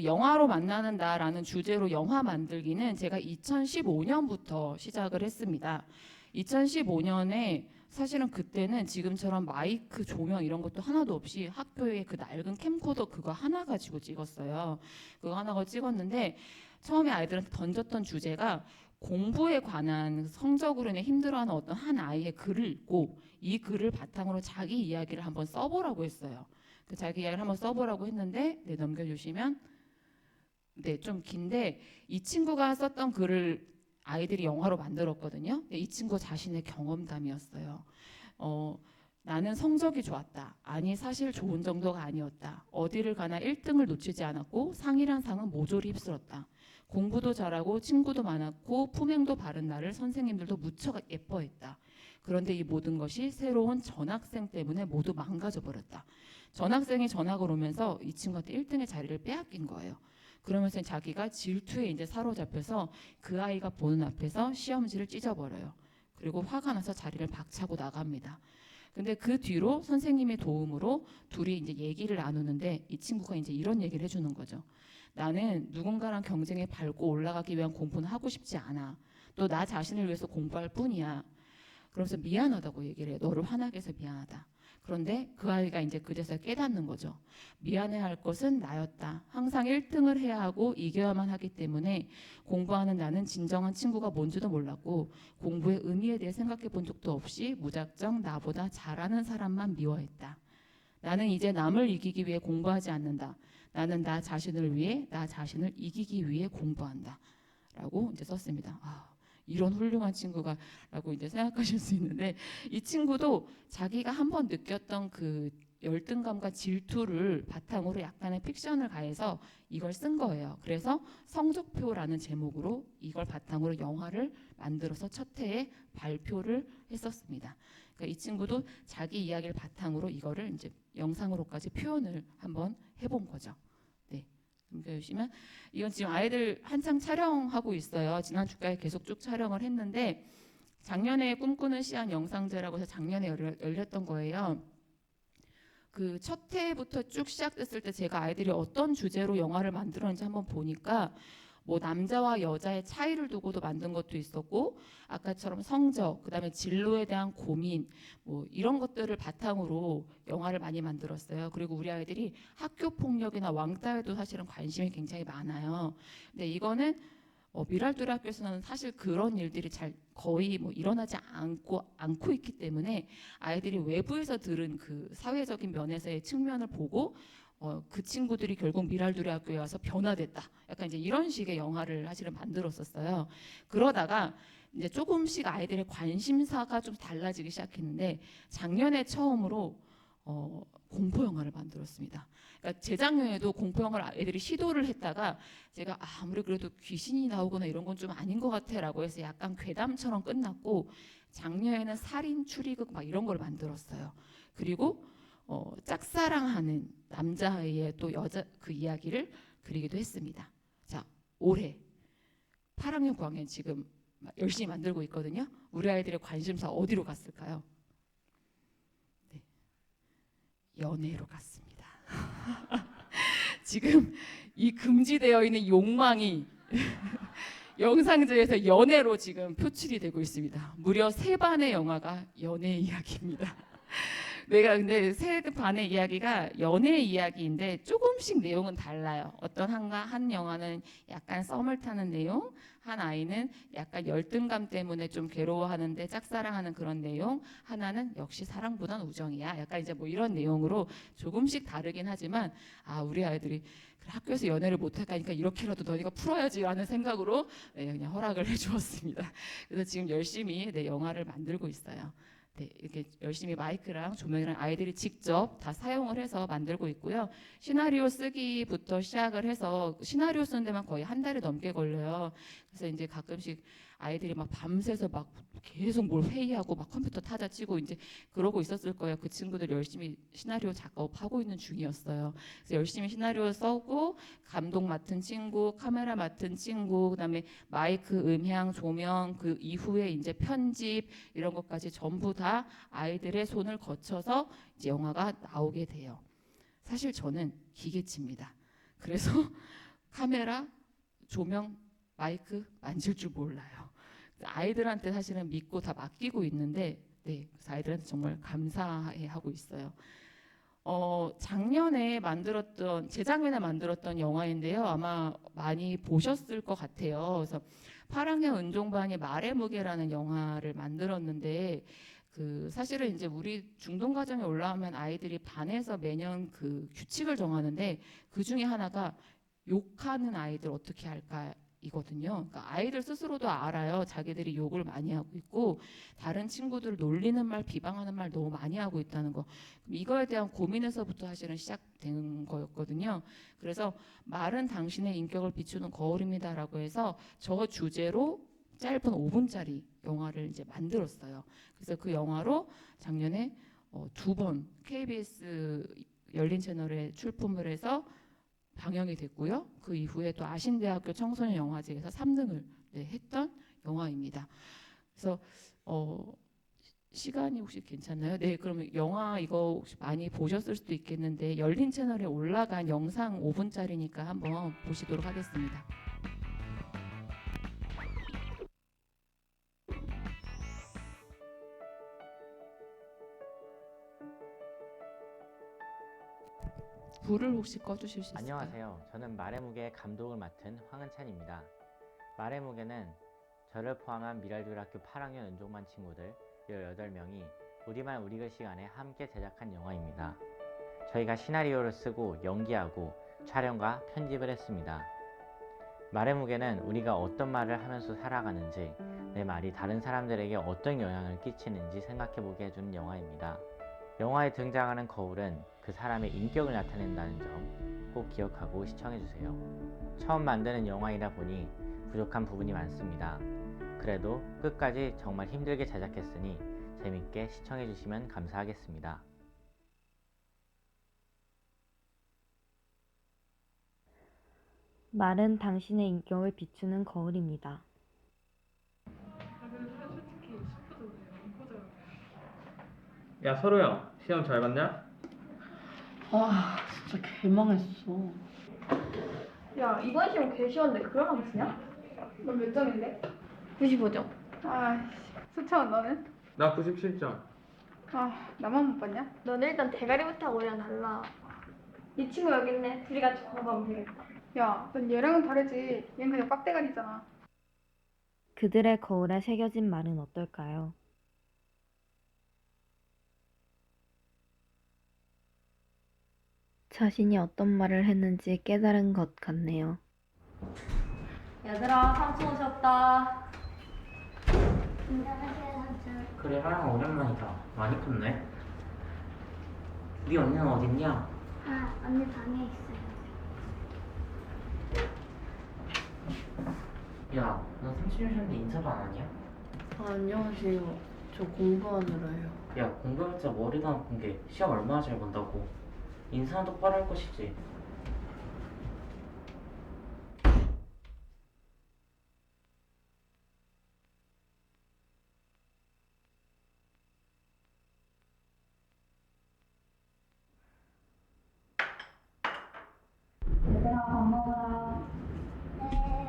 영화로 만나는 나라는 주제로 영화 만들기는 제가 2015년부터 시작을 했습니다. 2015년에 사실은 그때는 지금처럼 마이크 조명 이런 것도 하나도 없이 학교에 그 낡은 캠코더 그거 하나 가지고 찍었어요. 그거 하나 가지고 찍었는데 처음에 아이들한테 던졌던 주제가 공부에 관한 성적으로 인해 힘들어하는 어떤 한 아이의 글을 읽고 이 글을 바탕으로 자기 이야기를 한번 써보라고 했어요. 그 자기 이야기를 한번 써보라고 했는데 네, 넘겨주시면 네, 좀 긴데 이 친구가 썼던 글을 아이들이 영화로 만들었거든요. 이 친구 자신의 경험담이었어요. 나는 성적이 좋았다. 아니 사실 좋은 정도가 아니었다. 어디를 가나 1등을 놓치지 않았고 상이란 상은 모조리 휩쓸었다. 공부도 잘하고 친구도 많았고 품행도 바른 나를 선생님들도 무척 예뻐했다. 그런데 이 모든 것이 새로운 전학생 때문에 모두 망가져 버렸다. 전학생이 전학을 오면서 이 친구한테 1등의 자리를 빼앗긴 거예요. 그러면서 자기가 질투에 이제 사로잡혀서 그 아이가 보는 앞에서 시험지를 찢어버려요. 그리고 화가 나서 자리를 박차고 나갑니다. 근데 그 뒤로 선생님의 도움으로 둘이 이제 얘기를 나누는데 이 친구가 이제 이런 얘기를 해주는 거죠. 나는 누군가랑 경쟁에 밟고 올라가기 위한 공부는 하고 싶지 않아. 또 나 자신을 위해서 공부할 뿐이야. 그러면서 미안하다고 얘기를 해요. 너를 화나게 해서 미안하다. 그런데 그 아이가 이제 그제서야 깨닫는 거죠. 미안해할 것은 나였다. 항상 1등을 해야 하고 이겨야만 하기 때문에 공부하는 나는 진정한 친구가 뭔지도 몰랐고 공부의 의미에 대해 생각해 본 적도 없이 무작정 나보다 잘하는 사람만 미워했다. 나는 이제 남을 이기기 위해 공부하지 않는다. 나는 나 자신을 위해 나 자신을 이기기 위해 공부한다. 라고 이제 썼습니다. 이런 훌륭한 친구가 라고 이제 생각하실 수 있는데 이 친구도 자기가 한번 느꼈던 그 열등감과 질투를 바탕으로 약간의 픽션을 가해서 이걸 쓴 거예요. 그래서 성적표라는 제목으로 이걸 바탕으로 영화를 만들어서 첫 해에 발표를 했었습니다. 그러니까 이 친구도 자기 이야기를 바탕으로 이거를 이제 영상으로까지 표현을 한번 해본 거죠. 네. 넘겨주시면 이건 지금 아이들 한창 촬영하고 있어요. 지난 주까지 계속 쭉 촬영을 했는데 작년에 꿈꾸는 시안 영상제라고 해서 작년에 열렸던 거예요. 그 첫 해부터 쭉 시작됐을 때 제가 아이들이 어떤 주제로 영화를 만들었는지 한번 보니까 뭐 남자와 여자의 차이를 두고도 만든 것도 있었고 아까처럼 성적, 그다음에 진로에 대한 고민 뭐 이런 것들을 바탕으로 영화를 많이 만들었어요. 그리고 우리 아이들이 학교 폭력이나 왕따에도 사실은 관심이 굉장히 많아요. 근데 이거는 미랄도리 학교에서는 사실 그런 일들이 잘 거의 뭐 일어나지 않고 있기 때문에 아이들이 외부에서 들은 그 사회적인 면에서의 측면을 보고 그 친구들이 결국 미랄도리 학교에 와서 변화됐다. 약간 이제 이런 식의 영화를 사실은 만들었었어요. 그러다가 이제 조금씩 아이들의 관심사가 좀 달라지기 시작했는데 작년에 처음으로 공포 영화를 만들었습니다. 그러니까 재작년에도 공포 영화를 애들이 시도를 했다가 제가 아무리 그래도 귀신이 나오거나 이런 건 좀 아닌 것 같아라고 해서 약간 괴담처럼 끝났고 작년에는 살인 추리극 막 이런 걸 만들었어요. 그리고 짝사랑하는 남자아이의 또 여자 그 이야기를 그리기도 했습니다. 자, 올해 8학년 9학년 지금 열심히 만들고 있거든요. 우리 아이들의 관심사 어디로 갔을까요? 네. 연애로 갔습니다. 지금 이 금지되어 있는 욕망이 영상제에서 연애로 지금 표출이 되고 있습니다. 무려 3반의 영화가 연애 이야기입니다. 내가 근데 세 반의 이야기가 연애 이야기인데 조금씩 내용은 달라요. 어떤 한 영화는 약간 썸을 타는 내용, 한 아이는 약간 열등감 때문에 좀 괴로워하는데 짝사랑하는 그런 내용, 하나는 역시 사랑보단 우정이야. 약간 이제 뭐 이런 내용으로 조금씩 다르긴 하지만 우리 아이들이 학교에서 연애를 못하니까 이렇게라도 너희가 풀어야지라는 생각으로 그냥 허락을 해주었습니다. 그래서 지금 열심히 영화를 만들고 있어요. 네, 이렇게 열심히 마이크랑 조명이랑 아이들이 직접 다 사용을 해서 만들고 있고요. 시나리오 쓰기부터 시작을 해서 시나리오 쓰는 데만 거의 한 달이 넘게 걸려요. 그래서 이제 가끔씩 아이들이 막 밤새서 막 계속 뭘 회의하고 막 컴퓨터 타자 치고 이제 그러고 있었을 거예요. 그 친구들 열심히 시나리오 작업하고 있는 중이었어요. 그래서 열심히 시나리오 써고 감독 맡은 친구, 카메라 맡은 친구, 그다음에 마이크, 음향, 조명, 그 이후에 이제 편집 이런 것까지 전부 다 아이들의 손을 거쳐서 이제 영화가 나오게 돼요. 사실 저는 기계치입니다. 그래서 카메라, 조명, 마이크 만질 줄 몰라요. 아이들한테 사실은 믿고 다 맡기고 있는데, 네, 그래서 아이들한테 정말 감사해 하고 있어요. 작년에 재작년에 만들었던 영화인데요. 아마 많이 보셨을 것 같아요. 그래서 파랑의 은종반이 말의 무게라는 영화를 만들었는데, 그 사실은 이제 우리 중동 가정에 올라오면 아이들이 반에서 매년 그 규칙을 정하는데 그 중에 하나가 욕하는 아이들 어떻게 할까 이거든요. 그러니까 아이들 스스로도 알아요. 자기들이 욕을 많이 하고 있고 다른 친구들 놀리는 말, 비방하는 말 너무 많이 하고 있다는 거. 이거에 대한 고민에서부터 사실은 시작된 거였거든요. 그래서 말은 당신의 인격을 비추는 거울입니다라고 해서 저 주제로 짧은 5분짜리 영화를 이제 만들었어요. 그래서 그 영화로 작년에 2번 KBS 열린 채널에 출품을 해서 방영이 됐고요. 그 이후에 또 아신대학교 청소년 영화제에서 3등을 했던 영화입니다. 그래서 시간이 혹시 괜찮나요? 네, 그러면 영화 이거 혹시 많이 보셨을 수도 있겠는데 열린 채널에 올라간 영상 5분짜리니까 한번 보시도록 하겠습니다. 불을 혹시 꺼주실 수 있을까요? 안녕하세요. 저는 말의 무게의 감독을 맡은 황은찬입니다. 말의 무게는 저를 포함한 미랄중학교 8학년 은종반 친구들 18명이 우리말 우리글 시간에 함께 제작한 영화입니다. 저희가 시나리오를 쓰고 연기하고 촬영과 편집을 했습니다. 말의 무게는 우리가 어떤 말을 하면서 살아가는지, 내 말이 다른 사람들에게 어떤 영향을 끼치는지 생각해보게 해주는 영화입니다. 영화에 등장하는 거울은 그 사람의 인격을 나타낸다는 점 꼭 기억하고 시청해주세요. 처음 만드는 영화이다 보니 부족한 부분이 많습니다. 그래도 끝까지 정말 힘들게 제작했으니 재밌게 시청해주시면 감사하겠습니다. 말은 당신의 인격을 비추는 거울입니다. 야 서로야 시험 잘 봤냐? 아 진짜 개망했어. 야, 이번 시험 개 쉬웠는데 그걸 망치냐? 너 몇 점인데? 95점. 아이씨, 수차원 너는? 나 97점. 아, 나만 못 봤냐? 넌 일단 대가리부터 우리랑 달라. 이 친구 여기 있네. 둘이 같이 걸어가면 되겠다. 야, 넌 얘랑은 다르지. 얜 그냥 빡대가리잖아. 그들의 거울에 새겨진 말은 어떨까요? 자신이 어떤 말을 했는지 깨달은 것 같네요. 얘들아, 삼촌 오셨다. 안녕하세요, 삼촌. 그래, 하랑아 오랜만이다. 많이 컸네. 우리 언니는 어딨냐? 아, 언니 방에 있어요. 야, 너 삼촌 오셨는데 인사도 안 하냐? 안녕하세요. 저 공부하느라요. 야, 공부해봤자 머리도 안 푼 게 시험 얼마나 잘 본다고. 인사는 똑바로 할 것이지. 얘들아, 밥 먹어라. 네.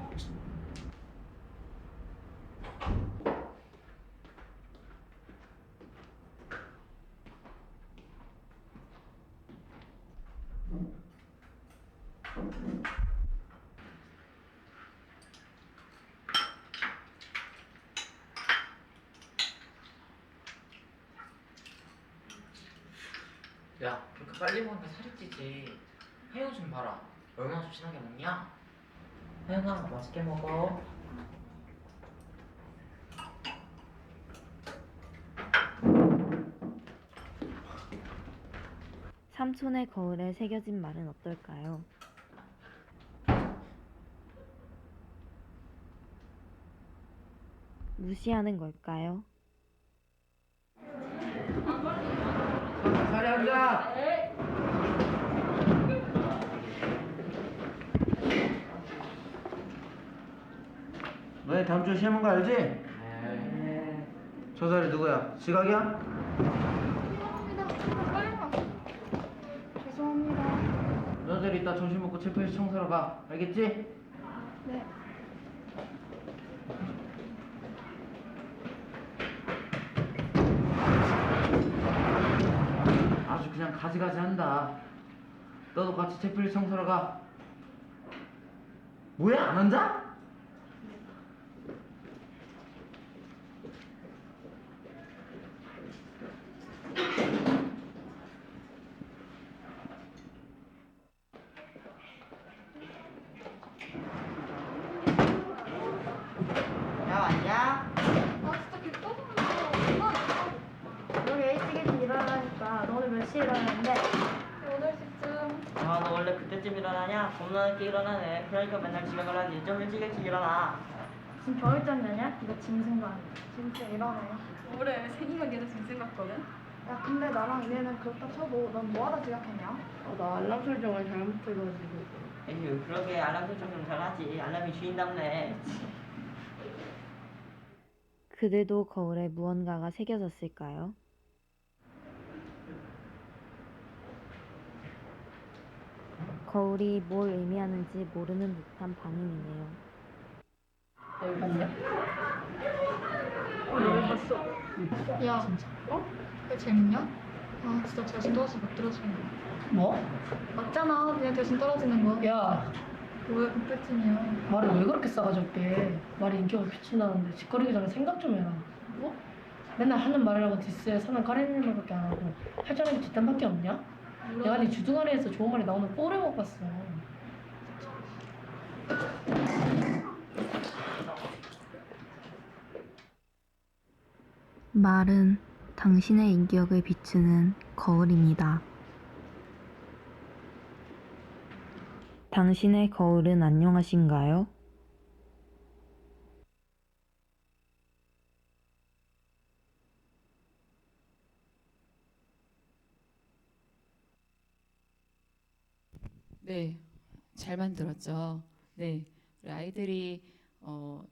야, 그렇게 빨리 먹으면 살이 찌지. 혜영 좀 봐라. 얼마나 조신하게 먹냐? 혜영아, 맛있게 먹어. 삼촌의 거울에 새겨진 말은 어떨까요? 무시하는 걸까요? 자리 앉아. 너네 다음 주에 시험인 거 알지? 네. 저 자리 누구야? 지각이야? 죄송합니다. 너희들 이따 점심 먹고 체크해서 청소하러 가. 알겠지? 네. 아주 그냥 가지가지 한다. 너도 같이 체크해서 청소하러 가. 뭐야? 안 앉아? 야 왔냐? 아 진짜 개꺼졌어. 우리 일찍 일어나니까 너 오늘 몇 시에 일어났는데? 8시쯤. 아 너 원래 그때쯤 일어나냐? 겁나 늦게 일어나네. 그러니까 맨날 지각을 하니 좀 일찍 일어나. 지금 겨울잠 자냐? 이거 짐승도 아니야. 진짜 일어나요. 뭐래 생이가 걔도 짐승 같거든. 야 근데 나랑 얘는 그렇다 쳐도 넌 뭐하다 지각했냐? 나 알람 설정을 잘못해가지고. 에휴 그러게 알람 설정 좀 잘하지. 알람이 주인답네. 그들도 거울에 무언가가 새겨졌을까요? 거울이 뭘 의미하는지 모르는 듯한 반응이네요. 여기 봤냐? 여기 봤어. 야 진짜. 어? 그게 재밌냐? 아 진짜 대신 떨어져서 못 들어주는 거. 뭐? 맞잖아. 그냥 대신 떨어지는 거. 야, 뭐야 그때쯤이야. 말을 왜 그렇게 싸가지게 말이 인격을 비춘다는데 짓거리기 전에 생각 좀 해라. 뭐? 맨날 하는 말이라고 디스에 사는 가리는 말밖에 안 하고 할 줄 아는 게 뒷담밖에 없냐? 내가 네 주둥아리에서 좋은 말이 나오는 꼴을 못 봤어. 말은 당신의 인격을 비추는 거울입니다. 당신의 거울은 안녕하신가요? 네, 잘 만들었죠. 네, 우리 아이들이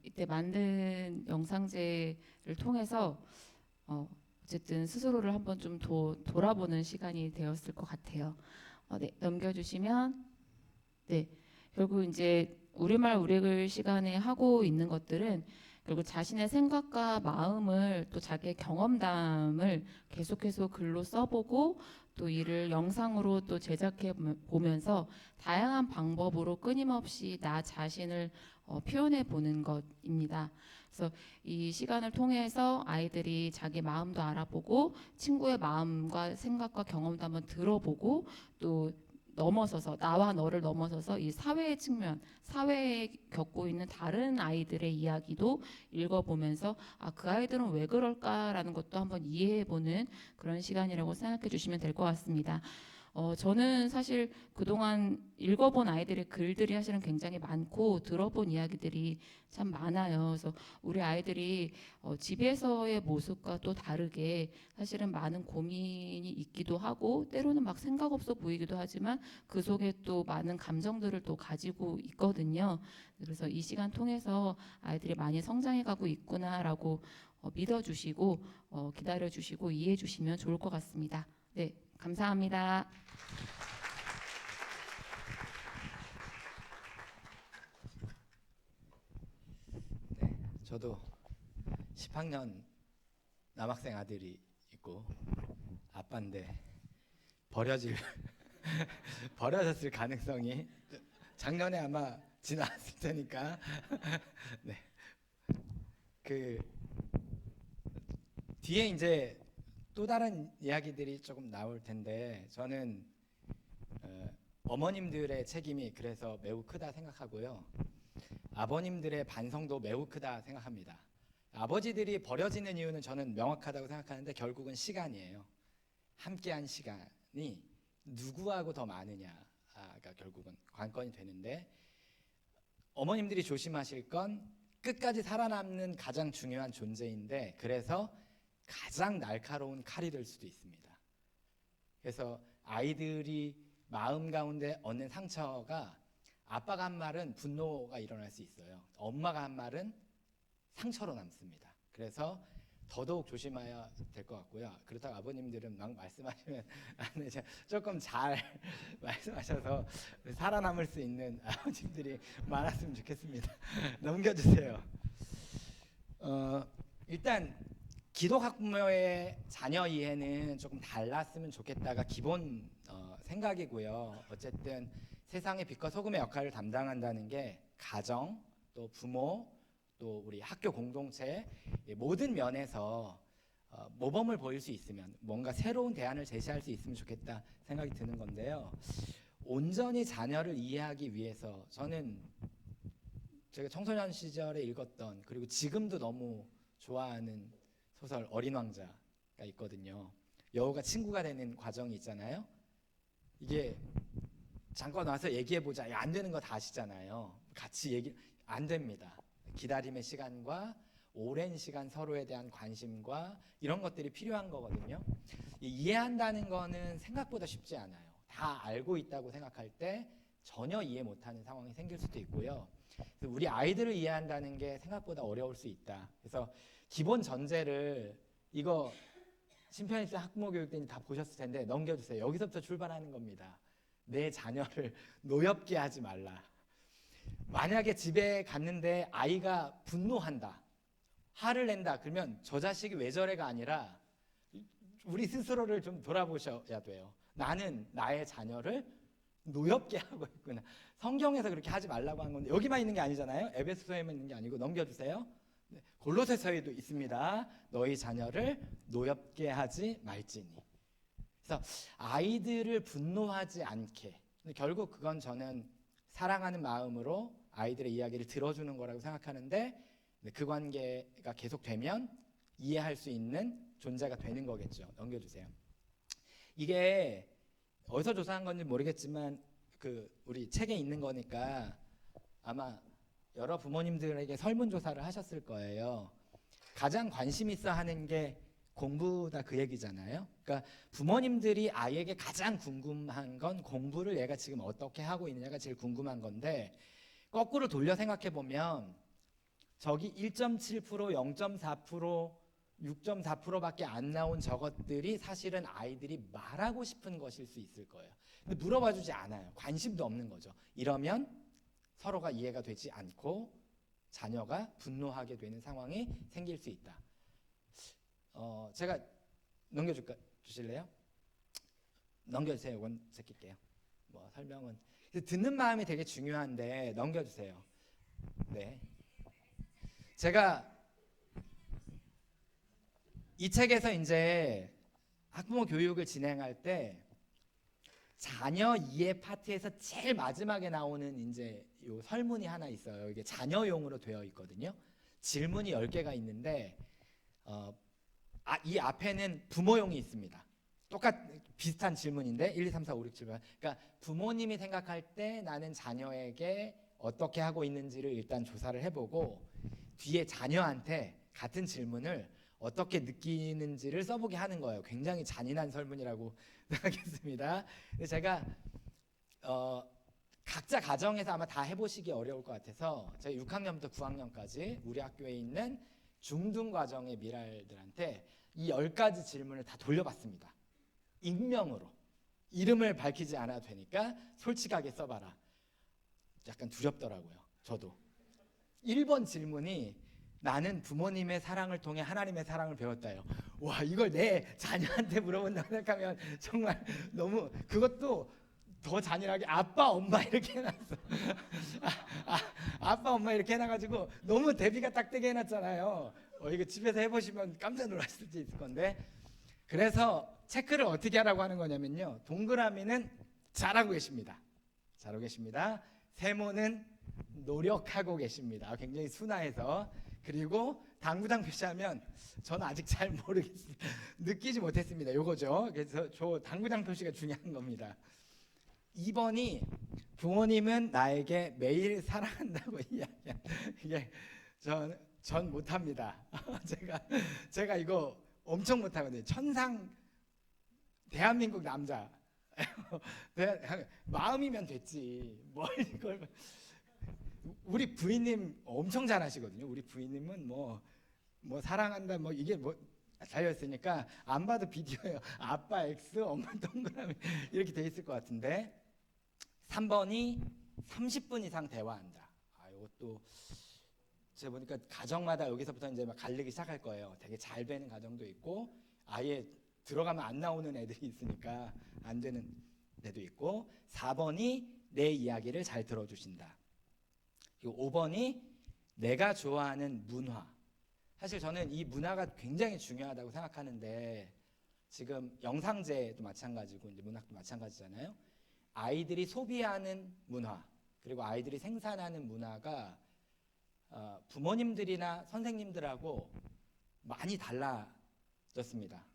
이때 만든 영상제를 통해서 어쨌든 스스로를 한번 좀 돌아보는 시간이 되었을 것 같아요. 네, 넘겨주시면 네, 결국 이제 우리말 우리글 시간에 하고 있는 것들은 결국 자신의 생각과 마음을 또 자기의 경험담을 계속해서 글로 써보고 또 이를 영상으로 또 제작해 보면서 다양한 방법으로 끊임없이 나 자신을 표현해 보는 것입니다. 그래서 이 시간을 통해서 아이들이 자기 마음도 알아보고 친구의 마음과 생각과 경험도 한번 들어보고 또 넘어서서 나와 너를 넘어서서 이 사회의 측면, 사회에 겪고 있는 다른 아이들의 이야기도 읽어보면서 아, 그 아이들은 왜 그럴까라는 것도 한번 이해해보는 그런 시간이라고 생각해 주시면 될 것 같습니다. 저는 사실 그동안 읽어본 아이들의 글들이 사실은 굉장히 많고 들어본 이야기들이 참 많아요. 그래서 우리 아이들이 집에서의 모습과 또 다르게 사실은 많은 고민이 있기도 하고 때로는 막 생각 없어 보이기도 하지만 그 속에 또 많은 감정들을 또 가지고 있거든요. 그래서 이 시간 통해서 아이들이 많이 성장해 가고 있구나라고 믿어주시고 기다려주시고 이해해주시면 좋을 것 같습니다. 네, 감사합니다. 네, 저도 10학년 남학생 아들이 있고 아빠인데 버려졌을 가능성이 작년에 아마 지나왔을 테니까 네. 그 뒤에 이제 또 다른 이야기들이 조금 나올 텐데 저는 어머님들의 책임이 그래서 매우 크다 생각하고요. 아버님들의 반성도 매우 크다 생각합니다. 아버지들이 버려지는 이유는 저는 명확하다고 생각하는데 결국은 시간이에요. 함께한 시간이 누구하고 더 많으냐가 결국은 관건이 되는데 어머님들이 조심하실 건 끝까지 살아남는 가장 중요한 존재인데 그래서 가장 날카로운 칼이 될 수도 있습니다. 그래서 아이들이 마음 가운데 얻는 상처가 아빠가 한 말은 분노가 일어날 수 있어요. 엄마가 한 말은 상처로 남습니다. 그래서 더더욱 조심해야 될 것 같고요. 그렇다고 아버님들은 막 말씀하시면 안 되죠. 조금 잘 말씀하셔서 살아남을 수 있는 아버님들이 많았으면 좋겠습니다. 넘겨주세요. 일단 기독 학부모의 자녀 이해는 조금 달랐으면 좋겠다가 기본 생각이고요. 어쨌든 세상의 빛과 소금의 역할을 담당한다는 게 가정, 또 부모, 또 우리 학교 공동체 모든 면에서 모범을 보일 수 있으면 뭔가 새로운 대안을 제시할 수 있으면 좋겠다 생각이 드는 건데요. 온전히 자녀를 이해하기 위해서 저는 제가 청소년 시절에 읽었던 그리고 지금도 너무 좋아하는 소설 어린 왕자가 있거든요. 여우가 친구가 되는 과정이 있잖아요. 이게 잠깐 와서 얘기해보자. 안 되는 거 다 아시잖아요. 같이 얘기 안 됩니다. 기다림의 시간과 오랜 시간 서로에 대한 관심과 이런 것들이 필요한 거거든요. 이해한다는 거는 생각보다 쉽지 않아요. 다 알고 있다고 생각할 때 전혀 이해 못하는 상황이 생길 수도 있고요. 그래서 우리 아이들을 이해한다는 게 생각보다 어려울 수 있다. 그래서 기본 전제를 이거 심편입 학부모 교육 때는 다 보셨을 텐데 넘겨주세요. 여기서부터 출발하는 겁니다. 내 자녀를 노엽게 하지 말라. 만약에 집에 갔는데 아이가 분노한다, 화를 낸다, 그러면 저 자식이 왜 저래가 아니라 우리 스스로를 좀 돌아보셔야 돼요. 나는 나의 자녀를 노엽게 하고 있구나. 성경에서 그렇게 하지 말라고 한 건데 여기만 있는 게 아니잖아요. 에베소서에만 있는 게 아니고 넘겨주세요. 네, 골로새서에도 있습니다. 너희 자녀를 노엽게 하지 말지니. 그래서 아이들을 분노하지 않게, 결국 그건 저는 사랑하는 마음으로 아이들의 이야기를 들어주는 거라고 생각하는데 그 관계가 계속되면 이해할 수 있는 존재가 되는 거겠죠. 넘겨주세요. 이게 어디서 조사한 건지 모르겠지만 우리 책에 있는 거니까 아마 여러 부모님들에게 설문조사를 하셨을 거예요. 가장 관심 있어 하는 게 공부다 그 얘기잖아요. 그러니까 부모님들이 아이에게 가장 궁금한 건 공부를 얘가 지금 어떻게 하고 있느냐가 제일 궁금한 건데 거꾸로 돌려 생각해 보면 저기 1.7%, 0.4%, 6.4%밖에 안 나온 저것들이 사실은 아이들이 말하고 싶은 것일 수 있을 거예요. 근데 물어봐 주지 않아요. 관심도 없는 거죠. 이러면 서로가 이해가 되지 않고 자녀가 분노하게 되는 상황이 생길 수 있다. 제가 주실래요? 넘겨주세요. 이건 제낄게요. 뭐 설명은 듣는 마음이 되게 중요한데 넘겨주세요. 네, 제가 이 책에서 이제 학부모 교육을 진행할 때 자녀 이해 파트에서 제일 마지막에 나오는 이제 요 설문이 하나 있어요. 이게 자녀용으로 되어 있거든요. 질문이 10개가 있는데 이 앞에는 부모용이 있습니다. 비슷한 질문인데 1, 2, 3, 4, 5, 6, 7, 8. 그러니까 부모님이 생각할 때 나는 자녀에게 어떻게 하고 있는지를 일단 조사를 해보고 뒤에 자녀한테 같은 질문을 어떻게 느끼는지를 써보게 하는 거예요. 굉장히 잔인한 설문이라고 생각했습니다. 근데 제가 각자 가정에서 아마 다 해보시기 어려울 것 같아서 제가 6학년부터 9학년까지 우리 학교에 있는 중등 과정의 미랄들한테 이 10가지 질문을 다 돌려봤습니다. 익명으로. 이름을 밝히지 않아도 되니까 솔직하게 써봐라. 약간 두렵더라고요. 저도. 1번 질문이 나는 부모님의 사랑을 통해 하나님의 사랑을 배웠다요. 와, 이걸 내 자녀한테 물어본다고 생각하면 정말 너무, 그것도 더 잔인하게 아빠 엄마 이렇게 해놨어. 아빠 엄마 이렇게 해놔가지고 너무 대비가 딱 되게 해놨잖아요. 이거 집에서 해보시면 깜짝 놀랐을 수도 있을 건데. 그래서 체크를 어떻게 하라고 하는 거냐면요, 동그라미는 잘하고 계십니다. 잘하고 계십니다. 세모는 노력하고 계십니다. 굉장히 순화해서. 그리고 당구장 표시하면 저는 아직 잘 모르겠습니다. 느끼지 못했습니다. 요거죠. 그래서 저 당구장 표시가 중요한 겁니다. 2번이 부모님은 나에게 매일 사랑한다고 이야기한. 이게 전 못합니다. 제가 이거 엄청 못하거든요. 천상 대한민국 남자. 마음이면 됐지. 뭘 이걸. 우리 부인님 엄청 잘하시거든요. 우리 부인님은 뭐 사랑한다 뭐 이게 뭐 달렸으니까 안 봐도 비디오예요. 아빠 X, 엄마 동그라미 이렇게 돼 있을 것 같은데 3번이 30분 이상 대화한다. 이것도 제가 보니까 가정마다 여기서부터 이제 막 갈리기 시작할 거예요. 되게 잘 되는 가정도 있고 아예 들어가면 안 나오는 애들이 있으니까 안 되는 애도 있고 4번이 내 이야기를 잘 들어주신다. 그리고 5번이 내가 좋아하는 문화. 사실 저는 이 문화가 굉장히 중요하다고 생각하는데 지금 영상제도 마찬가지고 이제 문학도 마찬가지잖아요. 아이들이 소비하는 문화 그리고 아이들이 생산하는 문화가 부모님들이나 선생님들하고 많이 달라졌습니다.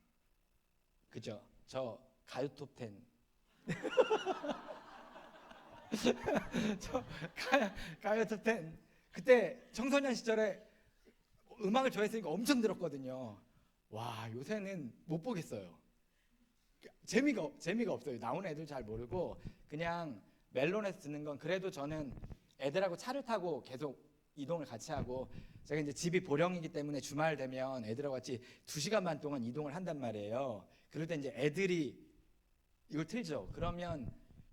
그죠? 저 가요톱 10 저 가요톱 10 그때 청소년 시절에 음악을 좋아했으니까 엄청 들었거든요. 와, 요새는 못 보겠어요. 재미가 없어요. 나오는 애들 잘 모르고 그냥 멜론에서 듣는 건 그래도 저는 애들하고 차를 타고 계속 이동을 같이 하고 제가 이제 집이 보령이기 때문에 주말 되면 애들하고 같이 2시간 반 동안 이동을 한단 말이에요. 그럴 때 이제 애들이 이걸 틀죠. 그러면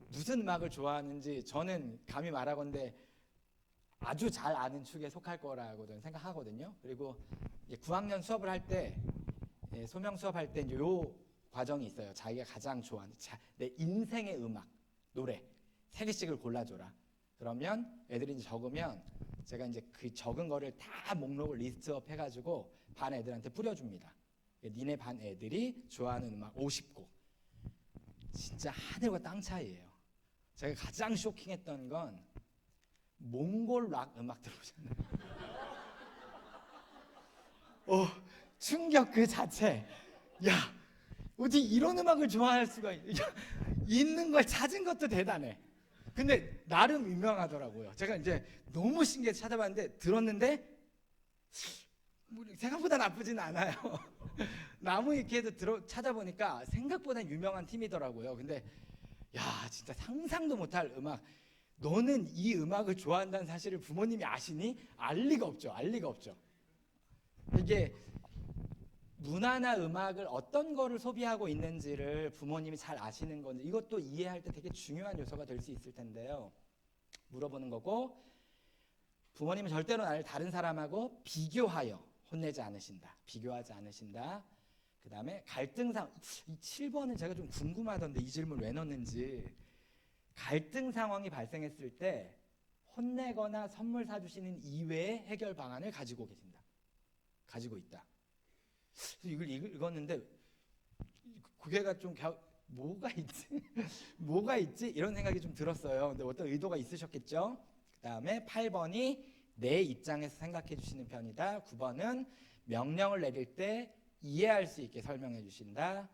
무슨 음악을 좋아하는지 저는 감히 말하건대 아주 잘 아는 축에 속할 거라고 저는 생각하거든요. 그리고 이제 9학년 수업을 할 때 소명 수업할 때 요 과정이 있어요. 자기가 가장 좋아하는 내 인생의 음악, 노래 3개씩을 골라줘라. 그러면 애들이 이제 적으면 제가 이제 그 적은 거를 다 목록을 리스트업 해가지고 반 애들한테 뿌려줍니다. 니네 반 애들이 좋아하는 음악 50곡. 진짜 하늘과 땅 차이예요. 제가 가장 쇼킹했던 건 몽골 락 음악 들어보셨나요? 충격 그 자체. 야, 어디 이런 음악을 좋아할 수가 있는 걸 찾은 것도 대단해. 근데 나름 유명하더라고요. 제가 이제 너무 신기해서 찾아봤는데 들었는데 생각보다 나쁘진 않아요. 나무위키에도 찾아보니까 생각보다 유명한 팀이더라고요. 근데 야, 진짜 상상도 못할 음악. 너는 이 음악을 좋아한다는 사실을 부모님이 아시니? 알 리가 없죠. 이게 문화나 음악을 어떤 거를 소비하고 있는지를 부모님이 잘 아시는 건데 이것도 이해할 때 되게 중요한 요소가 될 수 있을 텐데요. 물어보는 거고 부모님은 절대로 나를 다른 사람하고 비교하여 혼내지 않으신다. 비교하지 않으신다. 그 다음에 갈등상 이 7번은 제가 좀 궁금하던데 이 질문 왜 넣었는지 갈등 상황이 발생했을 때 혼내거나 선물 사주시는 이외의 해결 방안을 가지고 계신다. 가지고 있다. 이걸 읽었는데 그게가 좀 뭐가 있지? 이런 생각이 좀 들었어요. 근데 어떤 의도가 있으셨겠죠? 그 다음에 8번이 내 입장에서 생각해 주시는 편이다. 9번은 명령을 내릴 때 이해할 수 있게 설명해 주신다.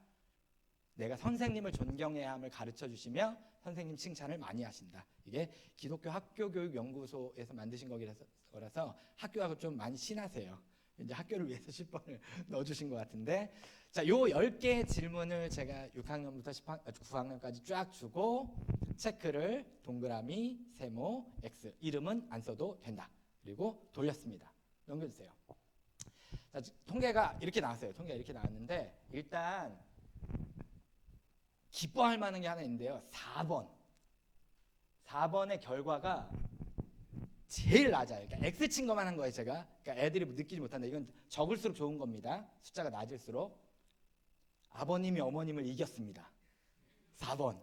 내가 선생님을 존경해야 함을 가르쳐 주시며 선생님 칭찬을 많이 하신다. 이게 기독교 학교교육연구소에서 만드신 거라서 학교하고 좀 많이 친하세요. 이제 학교를 위해서 10번을 넣어주신 것 같은데 자, 요 10개의 질문을 제가 6학년부터 9학년까지 쫙 주고 체크를 동그라미, 세모, X 이름은 안 써도 된다. 그리고 돌렸습니다. 넘겨주세요. 자, 통계가 이렇게 나왔어요. 통계가 이렇게 나왔는데 일단 기뻐할 만한 게 하나 있는데요. 4번의 결과가 제일 낮아요. 그러니까 X 친 것만 한 거예요, 제가. 그러니까 애들이 느끼지 못한다. 이건 적을수록 좋은 겁니다. 숫자가 낮을수록. 아버님이 어머님을 이겼습니다. 4번.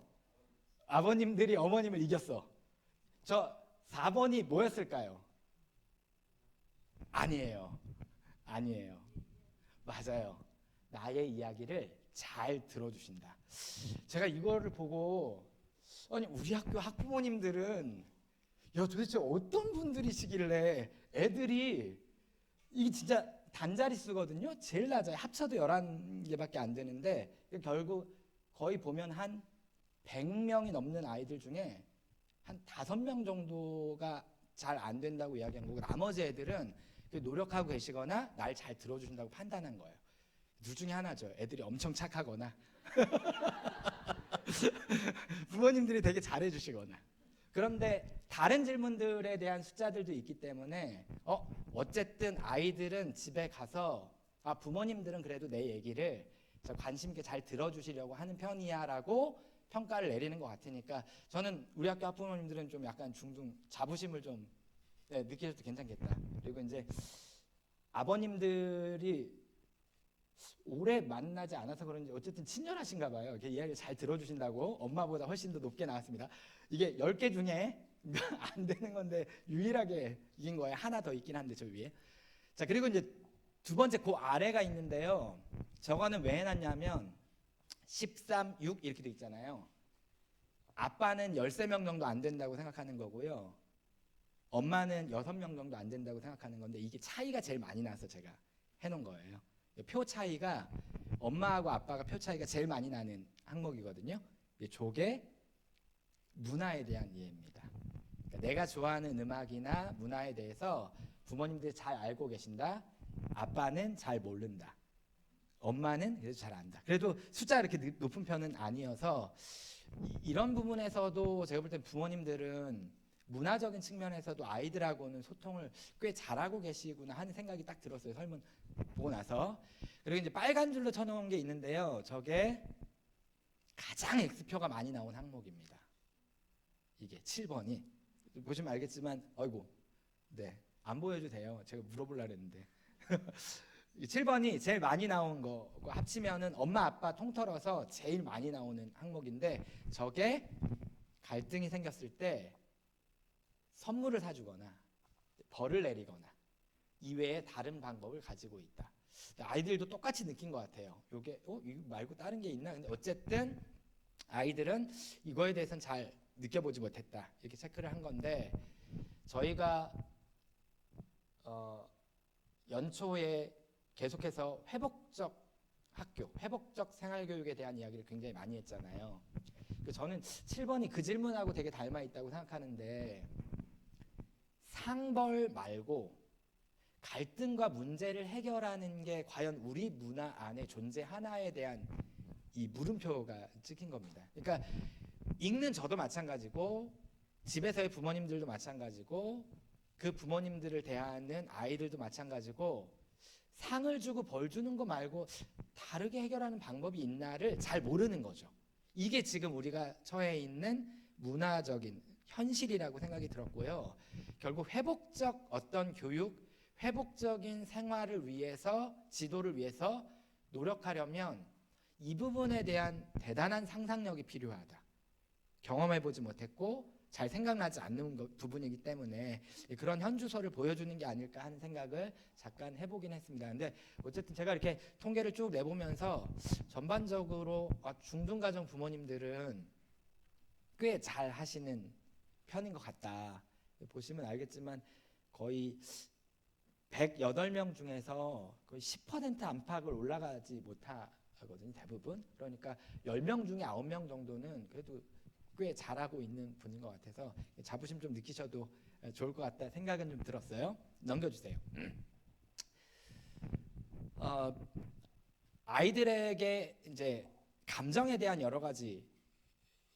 아버님들이 어머님을 이겼어. 저 4번이 뭐였을까요? 아니에요. 맞아요. 나의 이야기를 잘 들어주신다. 제가 이거를 보고 아니 우리 학교 학부모님들은 야 도대체 어떤 분들이시길래 애들이 이게 진짜 단자리 수거든요. 제일 낮아요. 합쳐도 11개밖에 안 되는데 결국 거의 보면 한 100명이 넘는 아이들 중에 한 5명 정도가 잘 안 된다고 이야기한 거고 나머지 애들은 노력하고 계시거나 날 잘 들어주신다고 판단한 거예요. 둘 중에 하나죠. 애들이 엄청 착하거나 부모님들이 되게 잘해주시거나. 그런데 다른 질문들에 대한 숫자들도 있기 때문에 어쨌든 아이들은 집에 가서 부모님들은 그래도 내 얘기를 관심 있게 잘 들어주시려고 하는 편이야라고 평가를 내리는 것 같으니까 저는 우리 학교 학부모님들은 좀 약간 중등 자부심을 좀 느끼셔도 괜찮겠다. 그리고 이제 아버님들이 오래 만나지 않아서 그런지 어쨌든 친절하신가 봐요. 이렇게 이야기 잘 들어주신다고 엄마보다 훨씬 더 높게 나왔습니다. 이게 10개 중에 안 되는 건데 유일하게 이긴 거예요. 하나 더 있긴 한데 저 위에. 자, 그리고 이제 두 번째 그 아래가 있는데요. 저거는 왜 해놨냐면 13, 6 이렇게 돼 있잖아요. 아빠는 13명 정도 안 된다고 생각하는 거고요. 엄마는 6명 정도 안 된다고 생각하는 건데 이게 차이가 제일 많이 나서 제가 해놓은 거예요. 표 차이가 엄마하고 아빠가 표 차이가 제일 많이 나는 항목이거든요. 조개 문화에 대한 이해입니다. 그러니까 내가 좋아하는 음악이나 문화에 대해서 부모님들이 잘 알고 계신다. 아빠는 잘 모른다. 엄마는 그래도 잘 안다. 그래도 숫자가 이렇게 높은 편은 아니어서 이런 부분에서도 제가 볼 때 부모님들은 문화적인 측면에서도 아이들하고는 소통을 꽤 잘하고 계시구나 하는 생각이 딱 들었어요. 설문 보고 나서. 그리고 이제 빨간 줄로 쳐놓은 게 있는데요. 저게 가장 X표가 많이 나온 항목입니다. 이게 7번이 보시면 알겠지만 아이고 네, 안 보여도 돼요. 제가 물어보려고 했는데 7번이 제일 많이 나온 거 합치면은 엄마 아빠 통틀어서 제일 많이 나오는 항목인데 저게 갈등이 생겼을 때 선물을 사주거나 벌을 내리거나 이외에 다른 방법을 가지고 있다. 아이들도 똑같이 느낀 것 같아요. 요게 이거 말고 다른 게 있나? 근데 어쨌든 아이들은 이거에 대해서는 잘 느껴보지 못했다. 이렇게 체크를 한 건데 저희가 연초에 계속해서 회복적 학교, 회복적 생활교육에 대한 이야기를 굉장히 많이 했잖아요. 저는 7번이 그 질문하고 되게 닮아 있다고 생각하는데 상벌 말고 갈등과 문제를 해결하는 게 과연 우리 문화 안에 존재하나에 대한 이 물음표가 찍힌 겁니다. 그러니까 읽는 저도 마찬가지고 집에서의 부모님들도 마찬가지고 그 부모님들을 대하는 아이들도 마찬가지고 상을 주고 벌 주는 거 말고 다르게 해결하는 방법이 있나를 잘 모르는 거죠. 이게 지금 우리가 처해 있는 문화적인 현실이라고 생각이 들었고요. 결국 회복적 어떤 교육, 회복적인 생활을 위해서 지도를 위해서 노력하려면 이 부분에 대한 대단한 상상력이 필요하다. 경험해보지 못했고 잘 생각나지 않는 부분이기 때문에 그런 현주소를 보여주는 게 아닐까 하는 생각을 잠깐 해보긴 했습니다. 근데 어쨌든 제가 이렇게 통계를 쭉 내보면서 전반적으로 중등가정 부모님들은 꽤 잘 하시는 편인 것 같다. 보시면 알겠지만 거의 108명 중에서 거의 10% 안팎을 올라가지 못하거든요. 대부분. 그러니까 10명 중에 9명 정도는 그래도 꽤 잘하고 있는 분인 것 같아서 자부심 좀 느끼셔도 좋을 것 같다 생각은 좀 들었어요. 넘겨주세요. 아이들에게 이제 감정에 대한 여러 가지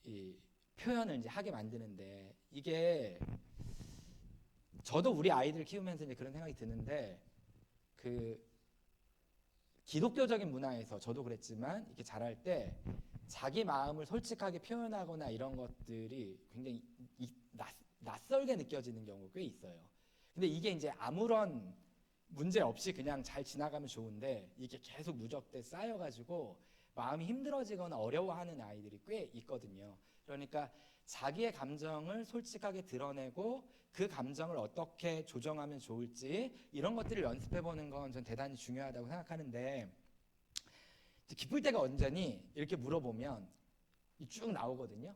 이 표현을 이제 하게 만드는데 이게 저도 우리 아이들 키우면서 이제 그런 생각이 드는데 그 기독교적인 문화에서 저도 그랬지만 이렇게 자랄 때 자기 마음을 솔직하게 표현하거나 이런 것들이 굉장히 낯설게 느껴지는 경우가 꽤 있어요. 근데 이게 이제 아무런 문제 없이 그냥 잘 지나가면 좋은데 이게 계속 누적돼 쌓여가지고 마음이 힘들어지거나 어려워하는 아이들이 꽤 있거든요. 그러니까 자기의 감정을 솔직하게 드러내고 그 감정을 어떻게 조정하면 좋을지 이런 것들을 연습해보는 건 전 대단히 중요하다고 생각하는데 기쁠 때가 언제니? 이렇게 물어보면 쭉 나오거든요.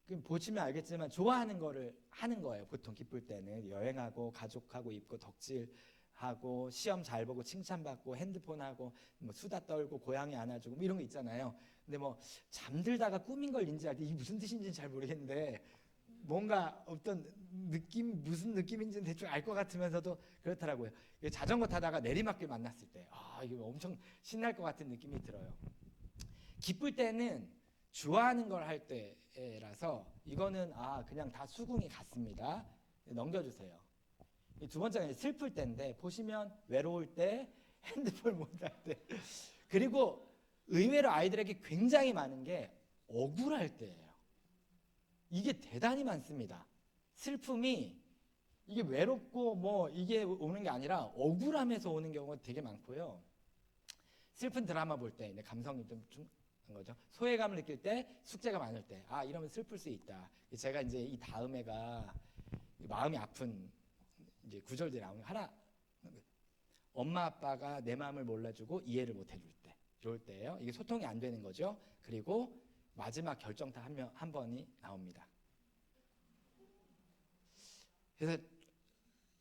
그럼 보시면 알겠지만 좋아하는 거를 하는 거예요. 보통 기쁠 때는 여행하고 가족하고 있고 덕질하고 시험 잘 보고 칭찬받고 핸드폰하고 뭐 수다 떨고 고양이 안아주고 뭐 이런 거 있잖아요. 근데 뭐 잠들다가 꿈인 걸 인지할 때 이게 무슨 뜻인지는 잘 모르겠는데 뭔가 어떤 느낌 무슨 느낌인지는 대충 알 것 같으면서도 그렇더라고요. 자전거 타다가 내리막길 만났을 때 이게 엄청 신날 것 같은 느낌이 들어요. 기쁠 때는 좋아하는 걸 할 때라서 이거는 그냥 다 수긍이 같습니다. 넘겨주세요. 두 번째는 슬플 때인데 보시면 외로울 때, 핸드폰 못 할 때, 그리고 의외로 아이들에게 굉장히 많은 게 억울할 때예요. 이게 대단히 많습니다. 슬픔이 이게 외롭고 뭐 이게 오는 게 아니라 억울함에서 오는 경우가 되게 많고요. 슬픈 드라마 볼 때 감성이 좀 한 거죠. 소외감을 느낄 때, 숙제가 많을 때, 이러면 슬플 수 있다. 제가 이제 이 다음 해가 마음이 아픈 이제 구절들이 나오는 하나, 엄마 아빠가 내 마음을 몰라주고 이해를 못 해줄 때, 이럴 때예요. 이게 소통이 안 되는 거죠. 그리고 마지막 결정타 한 번이 나옵니다. 그래서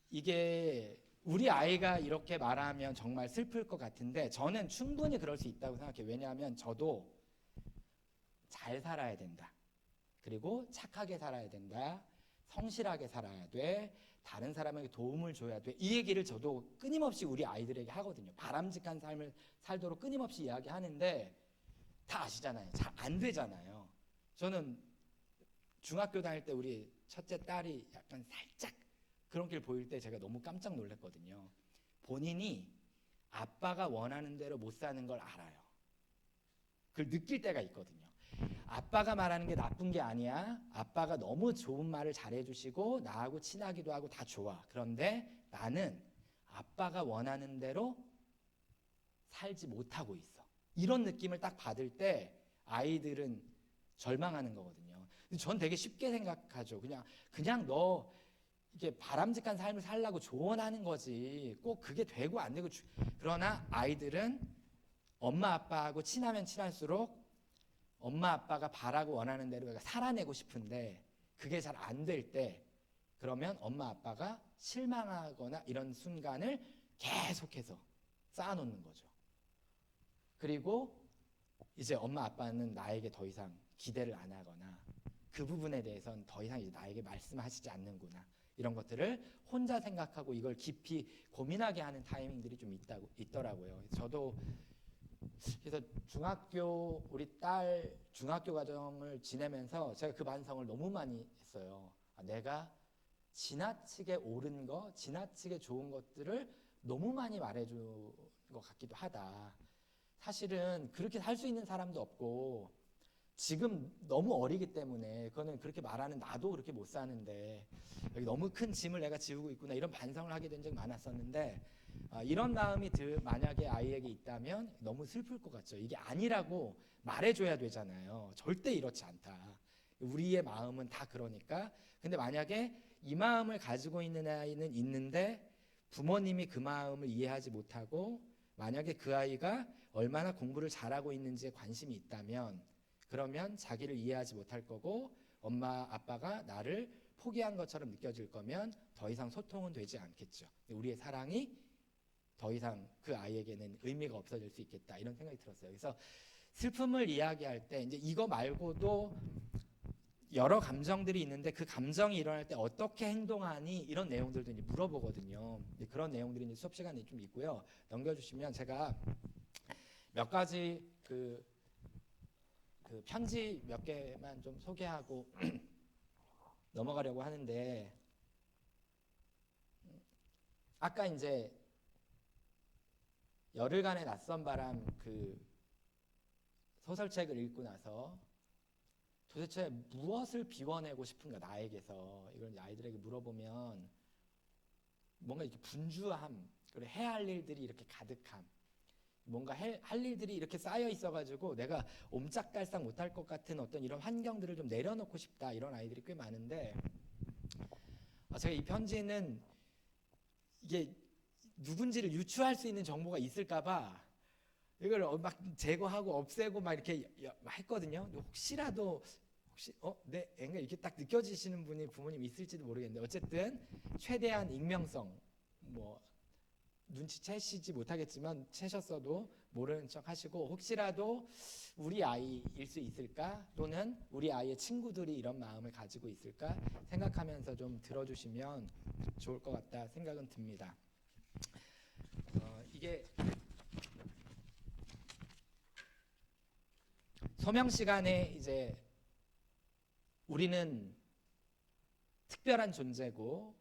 이게 우리 아이가 이렇게 말하면 정말 슬플 것 같은데 저는 충분히 그럴 수 있다고 생각해요. 왜냐하면 저도 잘 살아야 된다. 그리고 착하게 살아야 된다. 성실하게 살아야 돼. 다른 사람에게 도움을 줘야 돼. 이 얘기를 저도 끊임없이 우리 아이들에게 하거든요. 바람직한 삶을 살도록 끊임없이 이야기하는데 다 아시잖아요. 잘 안 되잖아요. 저는 중학교 다닐 때 우리 첫째 딸이 약간 살짝 그런 길 보일 때 제가 너무 깜짝 놀랐거든요. 본인이 아빠가 원하는 대로 못 사는 걸 알아요. 그걸 느낄 때가 있거든요. 아빠가 말하는 게 나쁜 게 아니야. 아빠가 너무 좋은 말을 잘해주시고 나하고 친하기도 하고 다 좋아. 그런데 나는 아빠가 원하는 대로 살지 못하고 있어. 이런 느낌을 딱 받을 때 아이들은 절망하는 거거든요. 근데 전 되게 쉽게 생각하죠. 그냥 너 이게 바람직한 삶을 살려고 조언하는 거지. 꼭 그게 되고 안 되고. 그러나 아이들은 엄마 아빠하고 친하면 친할수록 엄마 아빠가 바라고 원하는 대로 살아내고 싶은데 그게 잘 안 될 때 그러면 엄마 아빠가 실망하거나 이런 순간을 계속해서 쌓아놓는 거죠. 그리고 이제 엄마 아빠는 나에게 더 이상 기대를 안 하거나 그 부분에 대해서는 더 이상 이제 나에게 말씀하시지 않는구나. 이런 것들을 혼자 생각하고 이걸 깊이 고민하게 하는 타이밍들이 좀 있더라고요. 저도 그래서 우리 딸 중학교 과정을 지내면서 제가 그 반성을 너무 많이 했어요. 내가 지나치게 옳은 거, 지나치게 좋은 것들을 너무 많이 말해준 것 같기도 하다. 사실은 그렇게 살 수 있는 사람도 없고 지금 너무 어리기 때문에 그거는 그렇게 말하는 나도 그렇게 못 사는데 여기 너무 큰 짐을 내가 지우고 있구나 이런 반성을 하게 된 적이 많았었는데 이런 마음이 만약에 아이에게 있다면 너무 슬플 것 같죠. 이게 아니라고 말해줘야 되잖아요. 절대 이렇지 않다. 우리의 마음은 다 그러니까. 근데 만약에 이 마음을 가지고 있는 아이는 있는데 부모님이 그 마음을 이해하지 못하고 만약에 그 아이가 얼마나 공부를 잘하고 있는지에 관심이 있다면 그러면 자기를 이해하지 못할 거고 엄마 아빠가 나를 포기한 것처럼 느껴질 거면 더 이상 소통은 되지 않겠죠. 우리의 사랑이 더 이상 그 아이에게는 의미가 없어질 수 있겠다 이런 생각이 들었어요. 그래서 슬픔을 이야기할 때 이제 이거 말고도 여러 감정들이 있는데 그 감정이 일어날 때 어떻게 행동하니 이런 내용들도 이제 물어보거든요. 그런 내용들이 이제 수업 시간에 좀 있고요. 넘겨주시면 제가 몇 가지 그 편지 몇 개만 좀 소개하고 넘어가려고 하는데 아까 이제 열흘간의 낯선 바람 그 소설책을 읽고 나서 도대체 무엇을 비워내고 싶은가 나에게서 이걸 아이들에게 물어보면 뭔가 이렇게 분주함 그리고 해야 할 일들이 이렇게 가득함 뭔가 할 일들이 이렇게 쌓여 있어가지고 내가 옴짝달싹 못할 것 같은 어떤 이런 환경들을 좀 내려놓고 싶다 이런 아이들이 꽤 많은데 제가 이 편지는 이게 누군지를 유추할 수 있는 정보가 있을까봐 이걸 막 제거하고 없애고 막 이렇게 했거든요. 혹시라도 내 애가 이렇게 딱 느껴지시는 분이 부모님 있을지도 모르겠는데 어쨌든 최대한 익명성 뭐 눈치채시지 못하겠지만 채셨어도 모르는 척 하시고, 혹시라도 우리 아이일 수 있을까, 또는 우리 아이의 친구들이 이런 마음을 가지고 있을까 생각하면서 좀 들어주시면 좋을 것 같다 생각은 듭니다. 이게 소명 시간에 이제 우리는 특별한 존재고,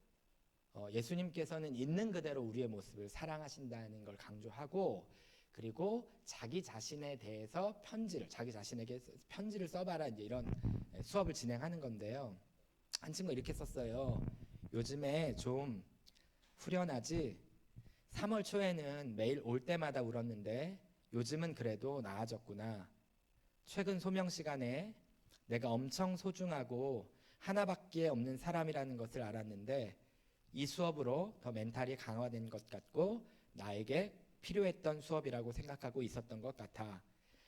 예수님께서는 있는 그대로 우리의 모습을 사랑하신다는 걸 강조하고, 그리고 자기 자신에 대해서 자기 자신에게 편지를 써봐라, 이제 이런 수업을 진행하는 건데요. 한 친구가 이렇게 썼어요. 요즘에 좀 후련하지? 3월 초에는 매일 올 때마다 울었는데 요즘은 그래도 나아졌구나. 최근 소명 시간에 내가 엄청 소중하고 하나밖에 없는 사람이라는 것을 알았는데, 이 수업으로 더 멘탈이 강화된 것 같고 나에게 필요했던 수업이라고 생각하고 있었던 것 같아.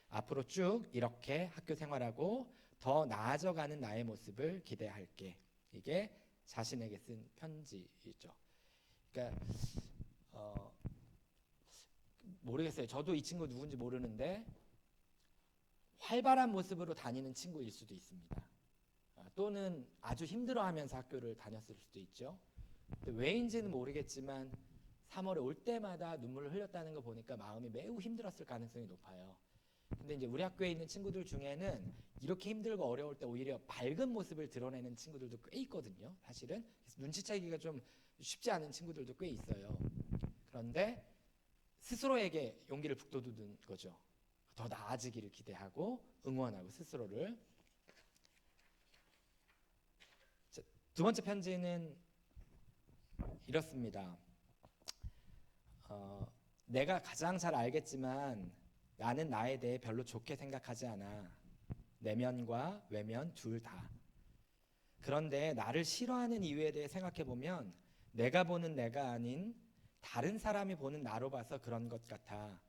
앞으로 쭉 이렇게 학교 생활하고 더 나아져가는 나의 모습을 기대할게. 이게 자신에게 쓴 편지이죠. 그러니까 모르겠어요. 저도 이 친구 누군지 모르는데 활발한 모습으로 다니는 친구일 수도 있습니다. 또는 아주 힘들어하면서 학교를 다녔을 수도 있죠. 왜인지는 모르겠지만 3월에 올 때마다 눈물을 흘렸다는 거 보니까 마음이 매우 힘들었을 가능성이 높아요. 근데 이제 우리 학교에 있는 친구들 중에는 이렇게 힘들고 어려울 때 오히려 밝은 모습을 드러내는 친구들도 꽤 있거든요. 사실은 눈치채기가 좀 쉽지 않은 친구들도 꽤 있어요. 그런데 스스로에게 용기를 북돋우는 거죠. 더 나아지기를 기대하고 응원하고 스스로를. 자, 두 번째 편지는 이렇습니다. 내가 가장 잘 알겠지만 나는 나에 대해 별로 좋게 생각하지 않아. 내면과 외면 둘 다. 그런데 나를 싫어하는 이유에 대해 생각해보면 내가 보는 내가 아닌 다른 사람이 보는 나로 봐서 그런 것 같아.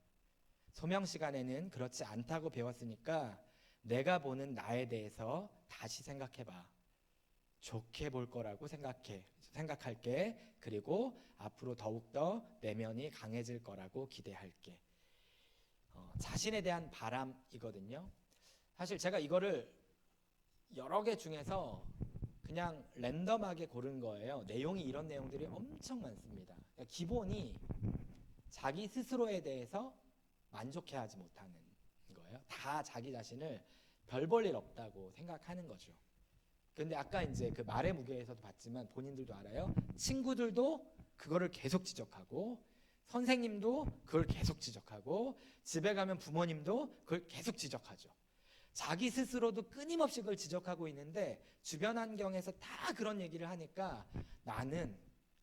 소명 시간에는 그렇지 않다고 배웠으니까 내가 보는 나에 대해서 다시 생각해봐. 좋게 볼 거라고 생각할게. 그리고 앞으로 더욱더 내면이 강해질 거라고 기대할게. 자신에 대한 바람이거든요. 사실 제가 이거를 여러 개 중에서 그냥 랜덤하게 고른 거예요. 내용이 이런 내용들이 엄청 많습니다. 그러니까 기본이 자기 스스로에 대해서 만족해하지 못하는 거예요. 다 자기 자신을 별 볼 일 없다고 생각하는 거죠. 근데 아까 이제 그 말의 무게에서도 봤지만 본인들도 알아요. 친구들도 그거를 계속 지적하고, 선생님도 그걸 계속 지적하고, 집에 가면 부모님도 그걸 계속 지적하죠. 자기 스스로도 끊임없이 그걸 지적하고 있는데 주변 환경에서 다 그런 얘기를 하니까 나는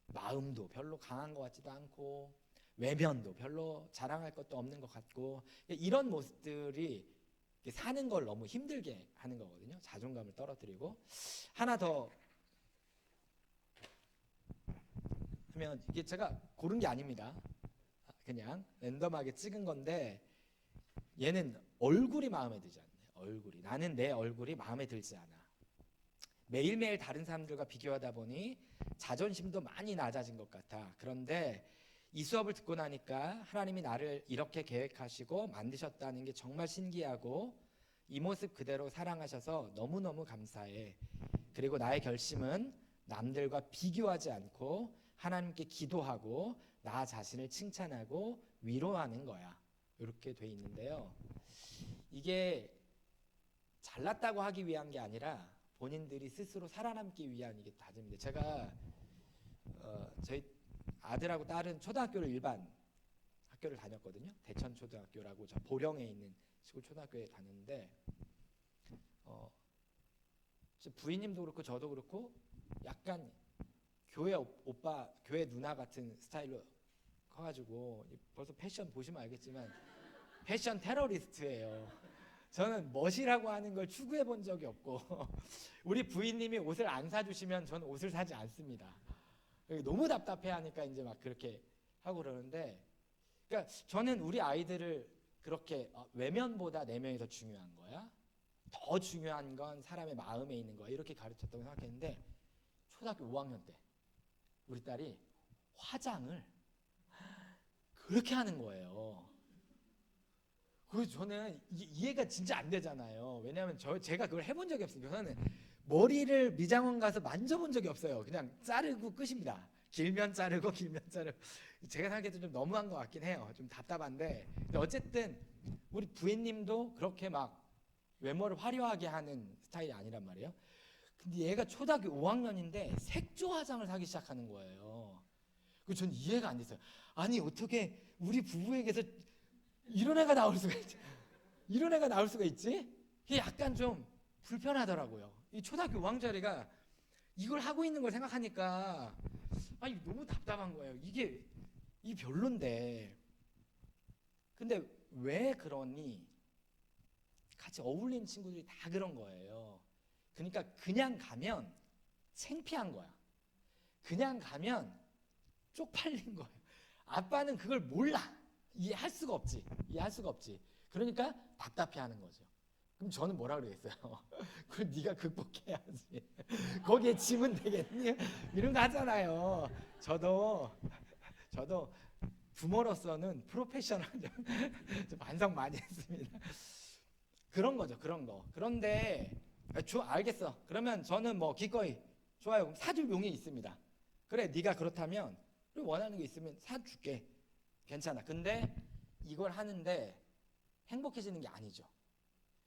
마음도 별로 강한 것 같지도 않고 외면도 별로 자랑할 것도 없는 것 같고, 이런 모습들이 사는 걸 너무 힘들게 하는 거거든요. 자존감을 떨어뜨리고. 하나 더 하면, 이게 제가 고른 게 아닙니다. 그냥 랜덤하게 찍은 건데, 얘는 얼굴이 마음에 들지 않네요. 얼굴이. 나는 내 얼굴이 마음에 들지 않아. 매일매일 다른 사람들과 비교하다 보니 자존심도 많이 낮아진 것 같아. 그런데 이 수업을 듣고 나니까 하나님이 나를 이렇게 계획하시고 만드셨다는 게 정말 신기하고, 이 모습 그대로 사랑하셔서 너무너무 감사해. 그리고 나의 결심은 남들과 비교하지 않고 하나님께 기도하고 나 자신을 칭찬하고 위로하는 거야. 이렇게 돼 있는데요. 이게 잘났다고 하기 위한 게 아니라 본인들이 스스로 살아남기 위한 이게 다짐인데, 제가 저희 아들하고 딸은 초등학교를 일반 학교를 다녔거든요. 대천초등학교라고 저 보령에 있는 시골 초등학교에 다녔는데, 부인님도 그렇고 저도 그렇고 약간 교회 오빠, 교회 누나 같은 스타일로 커가지고, 벌써 패션 보시면 알겠지만 패션 테러리스트예요. 저는 멋이라고 하는 걸 추구해 본 적이 없고 우리 부인님이 옷을 안 사주시면 저는 옷을 사지 않습니다. 너무 답답해하니까 이제 막 그렇게 하고 그러는데, 그러니까 저는 우리 아이들을 그렇게 외면보다 내면이 더 중요한 거야, 더 중요한 건 사람의 마음에 있는 거야, 이렇게 가르쳤다고 생각했는데, 초등학교 5학년 때 우리 딸이 화장을 그렇게 하는 거예요. 그래서 저는 이해가 진짜 안 되잖아요. 왜냐하면 제가 그걸 해본 적이 없으니까. 저는 머리를 미장원 가서 만져본 적이 없어요. 그냥 자르고 끝입니다. 길면 자르고 길면 자르고. 제가 생각해도 좀 너무한 것 같긴 해요. 좀 답답한데. 근데 어쨌든 우리 부인님도 그렇게 막 외모를 화려하게 하는 스타일이 아니란 말이에요. 근데 얘가 초등학교 5학년인데 색조 화장을 사기 시작하는 거예요. 그 전 이해가 안 됐어요. 아니 어떻게 우리 부부에게서 이런 애가 나올 수가 있지? 이런 애가 나올 수가 있지? 그게 약간 좀 불편하더라고요. 이 초등학교 5학년짜리가 이걸 하고 있는 걸 생각하니까 아니 너무 답답한 거예요. 이 별론데. 근데 왜 그러니? 같이 어울리는 친구들이 다 그런 거예요. 그러니까 그냥 가면 창피한 거야. 그냥 가면 쪽팔린 거예요. 아빠는 그걸 몰라. 이해할 수가 없지. 그러니까 답답해하는 거죠. 그럼 저는 뭐라 그러겠어요? 그걸 네가 극복해야지. 거기에 지면 되겠니? 이런 거 하잖아요. 저도 부모로서는 프로페셔널 좀 반성 많이 했습니다. 그런 거죠, 그런 거. 그런데 알겠어. 그러면 저는 뭐 기꺼이 좋아요. 그럼 사줄 용이 있습니다. 그래, 네가 그렇다면 그리고 원하는 게 있으면 사줄게. 괜찮아. 근데 이걸 하는데 행복해지는 게 아니죠.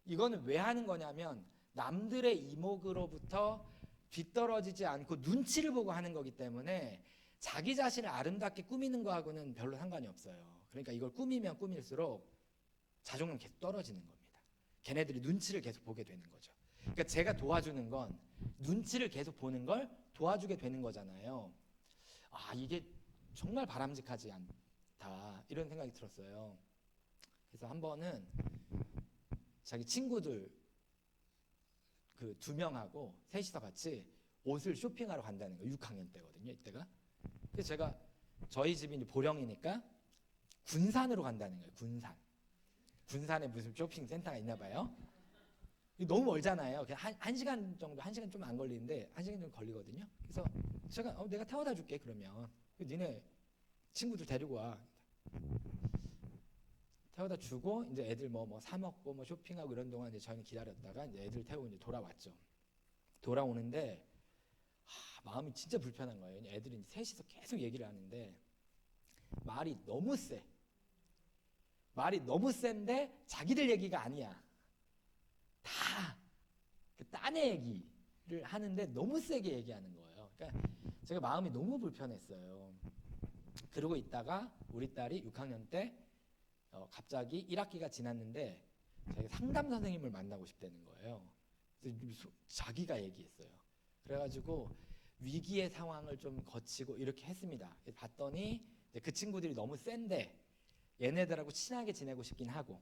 이거는 왜 하는 거냐면 남들의 이목으로부터 뒤떨어지지 않고 눈치를 보고 하는 거기 때문에 자기 자신을 아름답게 꾸미는 거하고는 별로 상관이 없어요. 그러니까 이걸 꾸미면 꾸밀수록 자존감 계속 떨어지는 겁니다. 걔네들이 눈치를 계속 보게 되는 거죠. 그러니까 제가 도와주는 건 눈치를 계속 보는 걸 도와주게 되는 거잖아요. 아, 이게 정말 바람직하지 않다 이런 생각이 들었어요. 그래서 한 번은 자기 친구들 그 2명하고 셋이서 같이 옷을 쇼핑하러 간다는 거예요. 6학년 때거든요, 이때가. 그래서 제가 저희 집이 이제 보령이니까 군산으로 간다는 거예요. 군산에 무슨 쇼핑 센터가 있나 봐요. 너무 멀잖아요. 그냥 한 시간 정도, 1시간 좀 안 걸리는데 1시간 정도 걸리거든요. 그래서 제가 내가 태워다 줄게 그러면. 니네 친구들 데리고 와. 태워다 주고 이제 애들 뭐 사 먹고 뭐 쇼핑하고 이런 동안 이제 저희는 기다렸다가 이제 애들 태우고 이제 돌아왔죠. 돌아오는데 마음이 진짜 불편한 거예요. 애들이 이제 셋이서 계속 얘기를 하는데 말이 너무 센데 자기들 얘기가 아니야. 다 그 딴의 얘기를 하는데 너무 세게 얘기하는 거예요. 그러니까 제가 마음이 너무 불편했어요. 그러고 있다가 우리 딸이 6학년 때 갑자기 1학기가 지났는데 자기가 상담 선생님을 만나고 싶다는 거예요. 그래서 자기가 얘기했어요. 그래가지고 위기의 상황을 좀 거치고 이렇게 했습니다. 봤더니 그 친구들이 너무 센데 얘네들하고 친하게 지내고 싶긴 하고,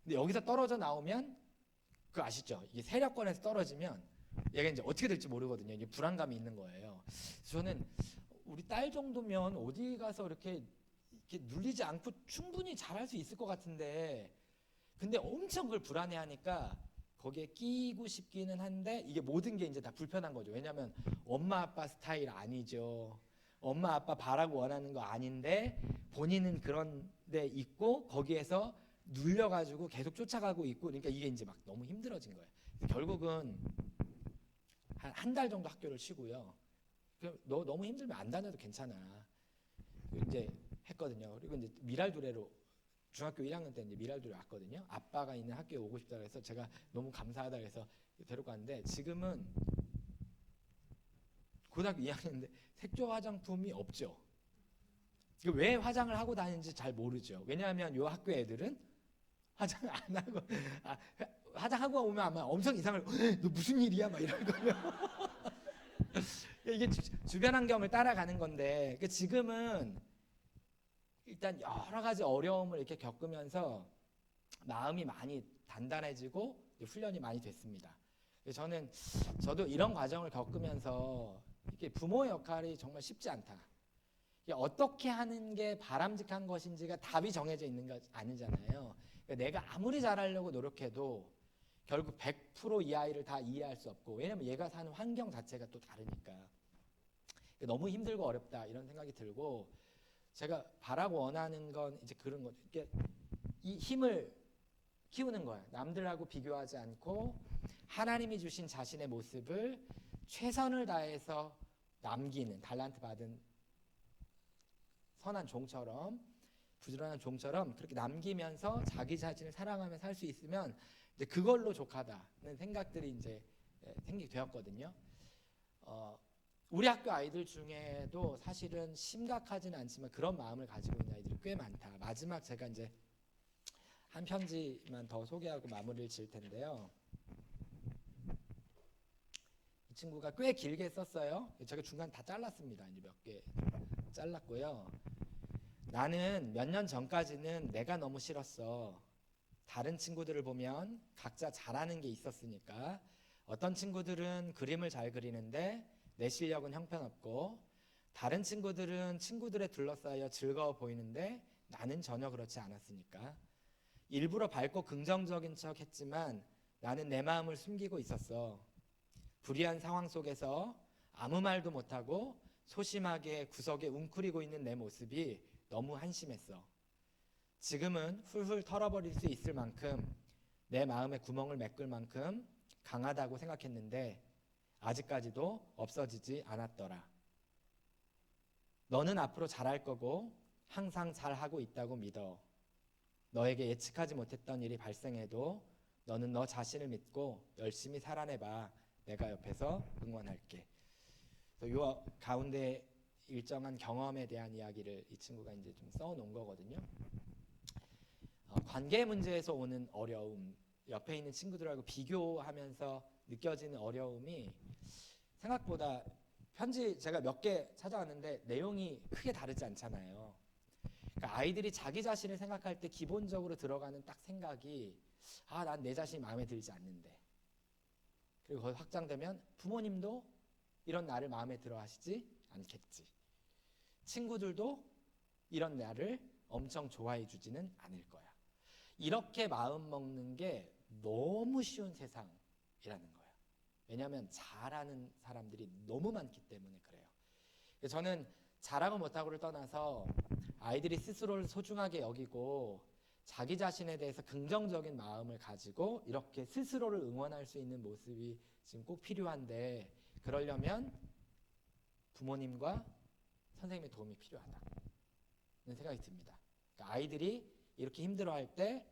근데 여기서 떨어져 나오면 그거 아시죠? 이게 세력권에서 떨어지면 얘가 이제 어떻게 될지 모르거든요. 이게 불안감이 있는 거예요. 저는 우리 딸 정도면 어디 가서 이렇게 눌리지 않고 충분히 잘할 수 있을 것 같은데, 근데 엄청 그걸 불안해하니까 거기에 끼고 싶기는 한데 이게 모든 게 이제 다 불편한 거죠. 왜냐하면 엄마 아빠 스타일 아니죠. 엄마 아빠 바라고 원하는 거 아닌데 본인은 그런 데 있고 거기에서 눌려가지고 계속 쫓아가고 있고, 그러니까 이게 이제 막 너무 힘들어진 거예요. 결국은 한 달 정도 학교를 쉬고요. 너 너무 힘들면 안 다녀도 괜찮아. 이제 했거든요. 그리고 이제 미랄두레로 중학교 1학년 때 이제 미랄두레 왔거든요. 아빠가 있는 학교에 오고 싶다 그래서 제가 너무 감사하다 그래서 데리고 갔는데 지금은 고등학교 2학년인데 색조 화장품이 없죠. 왜 화장을 하고 다니는지 잘 모르죠. 왜냐하면 이 학교 애들은 화장 안 하고 화장하고 오면 아마 엄청 이상을 너 무슨 일이야 막 이럴 거예요. 이게 주변 환경을 따라가는 건데 지금은 일단 여러 가지 어려움을 이렇게 겪으면서 마음이 많이 단단해지고 훈련이 많이 됐습니다. 저도 이런 과정을 겪으면서 이게 부모의 역할이 정말 쉽지 않다. 어떻게 하는 게 바람직한 것인지가 답이 정해져 있는 거 아니잖아요. 내가 아무리 잘하려고 노력해도 결국 100% 이 아이를 다 이해할 수 없고, 왜냐면 얘가 사는 환경 자체가 또 다르니까 너무 힘들고 어렵다 이런 생각이 들고, 제가 바라고 원하는 건 이제 그런 거죠. 이게 이 힘을 키우는 거예요. 남들하고 비교하지 않고 하나님이 주신 자신의 모습을 최선을 다해서 남기는, 달란트 받은 선한 종처럼, 부지런한 종처럼 그렇게 남기면서 자기 자신을 사랑하며 살 수 있으면 이제 그걸로 족하다는 생각들이 이제 생기게 되었거든요. 우리 학교 아이들 중에도 사실은 심각하지는 않지만 그런 마음을 가지고 있는 아이들이 꽤 많다. 마지막 제가 이제 한 편지만 더 소개하고 마무리를 지을 텐데요. 이 친구가 꽤 길게 썼어요. 제가 중간 다 잘랐습니다. 이제 몇 개 잘랐고요. 나는 몇 년 전까지는 내가 너무 싫었어. 다른 친구들을 보면 각자 잘하는 게 있었으니까. 어떤 친구들은 그림을 잘 그리는데 내 실력은 형편없고, 다른 친구들은 친구들에 둘러싸여 즐거워 보이는데 나는 전혀 그렇지 않았으니까. 일부러 밝고 긍정적인 척 했지만 나는 내 마음을 숨기고 있었어. 불리한 상황 속에서 아무 말도 못하고 소심하게 구석에 웅크리고 있는 내 모습이 너무 한심했어. 지금은 훌훌 털어버릴 수 있을 만큼, 내 마음에 구멍을 메꿀 만큼 강하다고 생각했는데 아직까지도 없어지지 않았더라. 너는 앞으로 잘할 거고 항상 잘하고 있다고 믿어. 너에게 예측하지 못했던 일이 발생해도 너는 너 자신을 믿고 열심히 살아내봐. 내가 옆에서 응원할게. 요 가운데 일정한 경험에 대한 이야기를 이 친구가 이제 좀 써놓은 거거든요. 관계 문제에서 오는 어려움, 옆에 있는 친구들하고 비교하면서 느껴지는 어려움이 생각보다, 편지 제가 몇 개 찾아왔는데 내용이 크게 다르지 않잖아요. 그러니까 아이들이 자기 자신을 생각할 때 기본적으로 들어가는 딱 생각이, 난 내 자신이 마음에 들지 않는데. 그리고 거기 확장되면 부모님도 이런 나를 마음에 들어 하시지 않겠지. 친구들도 이런 나를 엄청 좋아해 주지는 않을 거야. 이렇게 마음 먹는 게 너무 쉬운 세상이라는 거예요. 왜냐하면 잘하는 사람들이 너무 많기 때문에 그래요. 저는 잘하고 못하고를 떠나서 아이들이 스스로를 소중하게 여기고 자기 자신에 대해서 긍정적인 마음을 가지고 이렇게 스스로를 응원할 수 있는 모습이 지금 꼭 필요한데, 그러려면 부모님과 선생님의 도움이 필요하다는 생각이 듭니다. 그러니까 아이들이 이렇게 힘들어할 때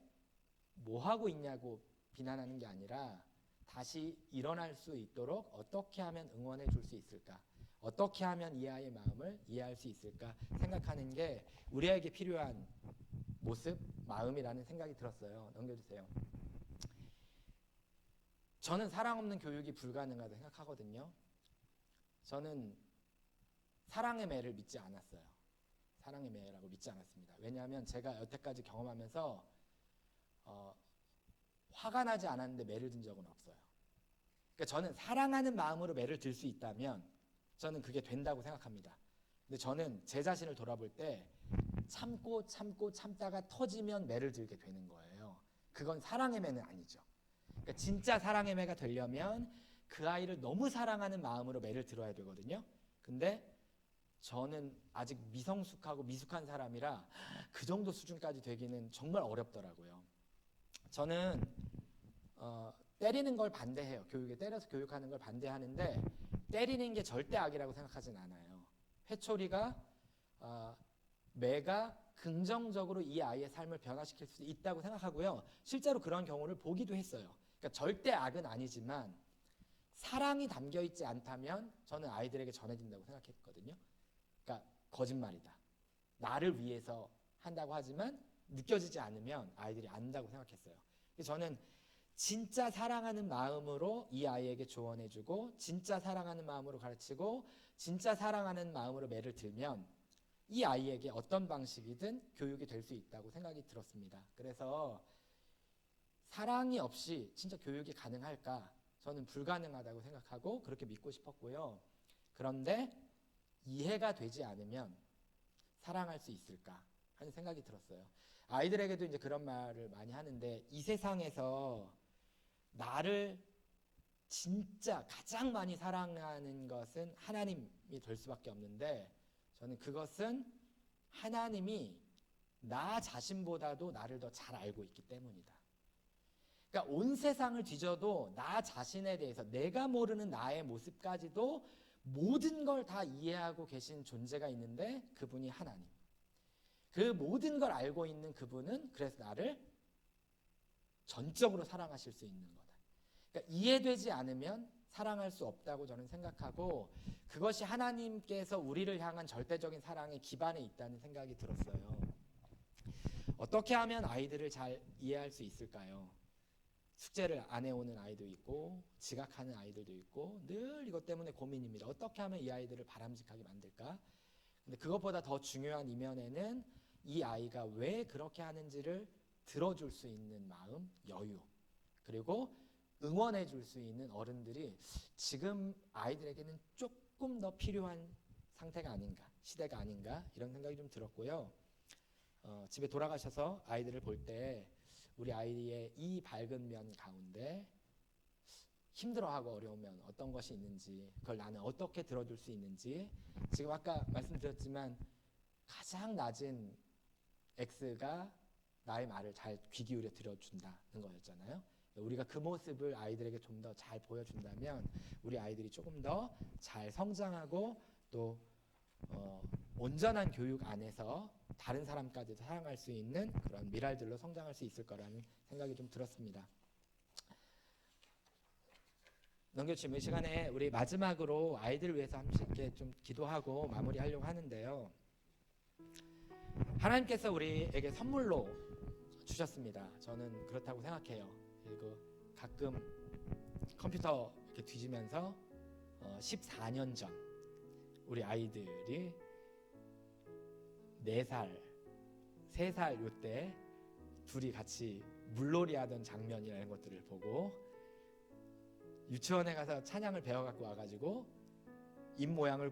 뭐 하고 있냐고 비난하는 게 아니라 다시 일어날 수 있도록 어떻게 하면 응원해 줄 수 있을까, 어떻게 하면 이 아이의 마음을 이해할 수 있을까 생각하는 게 우리에게 필요한 모습, 마음이라는 생각이 들었어요. 넘겨주세요. 저는 사랑 없는 교육이 불가능하다고 생각하거든요. 저는 사랑의 매를 믿지 않았어요. 사랑의 매라고 믿지 않았습니다. 왜냐하면 제가 여태까지 경험하면서 화가 나지 않았는데 매를 든 적은 없어요. 그러니까 저는 사랑하는 마음으로 매를 들 수 있다면 저는 그게 된다고 생각합니다. 근데 저는 제 자신을 돌아볼 때 참다가 터지면 매를 들게 되는 거예요. 그건 사랑의 매는 아니죠. 그러니까 진짜 사랑의 매가 되려면 그 아이를 너무 사랑하는 마음으로 매를 들어야 되거든요. 근데 저는 아직 미성숙하고 미숙한 사람이라 그 정도 수준까지 되기는 정말 어렵더라고요. 저는 때리는 걸 반대해요. 교육에 때려서 교육하는 걸 반대하는데, 때리는 게 절대 악이라고 생각하진 않아요. 회초리가 매가 긍정적으로 이 아이의 삶을 변화시킬 수 있다고 생각하고요. 실제로 그런 경우를 보기도 했어요. 그러니까 절대 악은 아니지만 사랑이 담겨 있지 않다면 저는 아이들에게 전해진다고 생각했거든요. 그러니까 거짓말이다. 나를 위해서 한다고 하지만 느껴지지 않으면 아이들이 안다고 생각했어요. 그래서 저는 진짜 사랑하는 마음으로 이 아이에게 조언해주고, 진짜 사랑하는 마음으로 가르치고, 진짜 사랑하는 마음으로 매를 들면 이 아이에게 어떤 방식이든 교육이 될 수 있다고 생각이 들었습니다. 그래서 사랑이 없이 진짜 교육이 가능할까? 저는 불가능하다고 생각하고 그렇게 믿고 싶었고요. 그런데 이해가 되지 않으면 사랑할 수 있을까 하는 생각이 들었어요. 아이들에게도 이제 그런 말을 많이 하는데, 이 세상에서 나를 진짜 가장 많이 사랑하는 것은 하나님이 될 수밖에 없는데, 저는 그것은 하나님이 나 자신보다도 나를 더 잘 알고 있기 때문이다. 그러니까 온 세상을 뒤져도 나 자신에 대해서 내가 모르는 나의 모습까지도 모든 걸 다 이해하고 계신 존재가 있는데 그분이 하나님. 그 모든 걸 알고 있는 그분은 그래서 나를 전적으로 사랑하실 수 있는 거다. 그러니까 이해되지 않으면 사랑할 수 없다고 저는 생각하고 그것이 하나님께서 우리를 향한 절대적인 사랑의 기반에 있다는 생각이 들었어요. 어떻게 하면 아이들을 잘 이해할 수 있을까요? 숙제를 안 해오는 아이도 있고 지각하는 아이들도 있고 늘 이것 때문에 고민입니다. 어떻게 하면 이 아이들을 바람직하게 만들까? 근데 그것보다 더 중요한 이면에는 이 아이가 왜 그렇게 하는지를 들어줄 수 있는 마음, 여유, 그리고 응원해 줄 수 있는 어른들이 지금 아이들에게는 조금 더 필요한 상태가 아닌가, 시대가 아닌가 이런 생각이 좀 들었고요. 집에 돌아가셔서 아이들을 볼 때 우리 아이의 이 밝은 면 가운데 힘들어하고 어려우면 어떤 것이 있는지, 그걸 나는 어떻게 들어줄 수 있는지, 지금 아까 말씀드렸지만 가장 낮은 X가 나의 말을 잘 귀 기울여 들어준다는 거였잖아요. 우리가 그 모습을 아이들에게 좀 더 잘 보여준다면 우리 아이들이 조금 더 잘 성장하고 또 온전한 교육 안에서 다른 사람까지도 사랑할 수 있는 그런 미랄들로 성장할 수 있을 거라는 생각이 좀 들었습니다. 넘겨주시면 이 시간에 우리 마지막으로 아이들을 위해서 함께 좀 기도하고 마무리하려고 하는데요. 하나님께서 우리에게 선물로 주셨습니다. 저는 그렇다고 생각해요. 그리고 가끔 컴퓨터 이렇게 뒤지면서 14년 전 우리 아이들이 4살, 3살 요때 둘이 같이 물놀이 하던 장면이라는 것들을 보고 유치원에 가서 찬양을 배워갖고 와가지고 입 모양을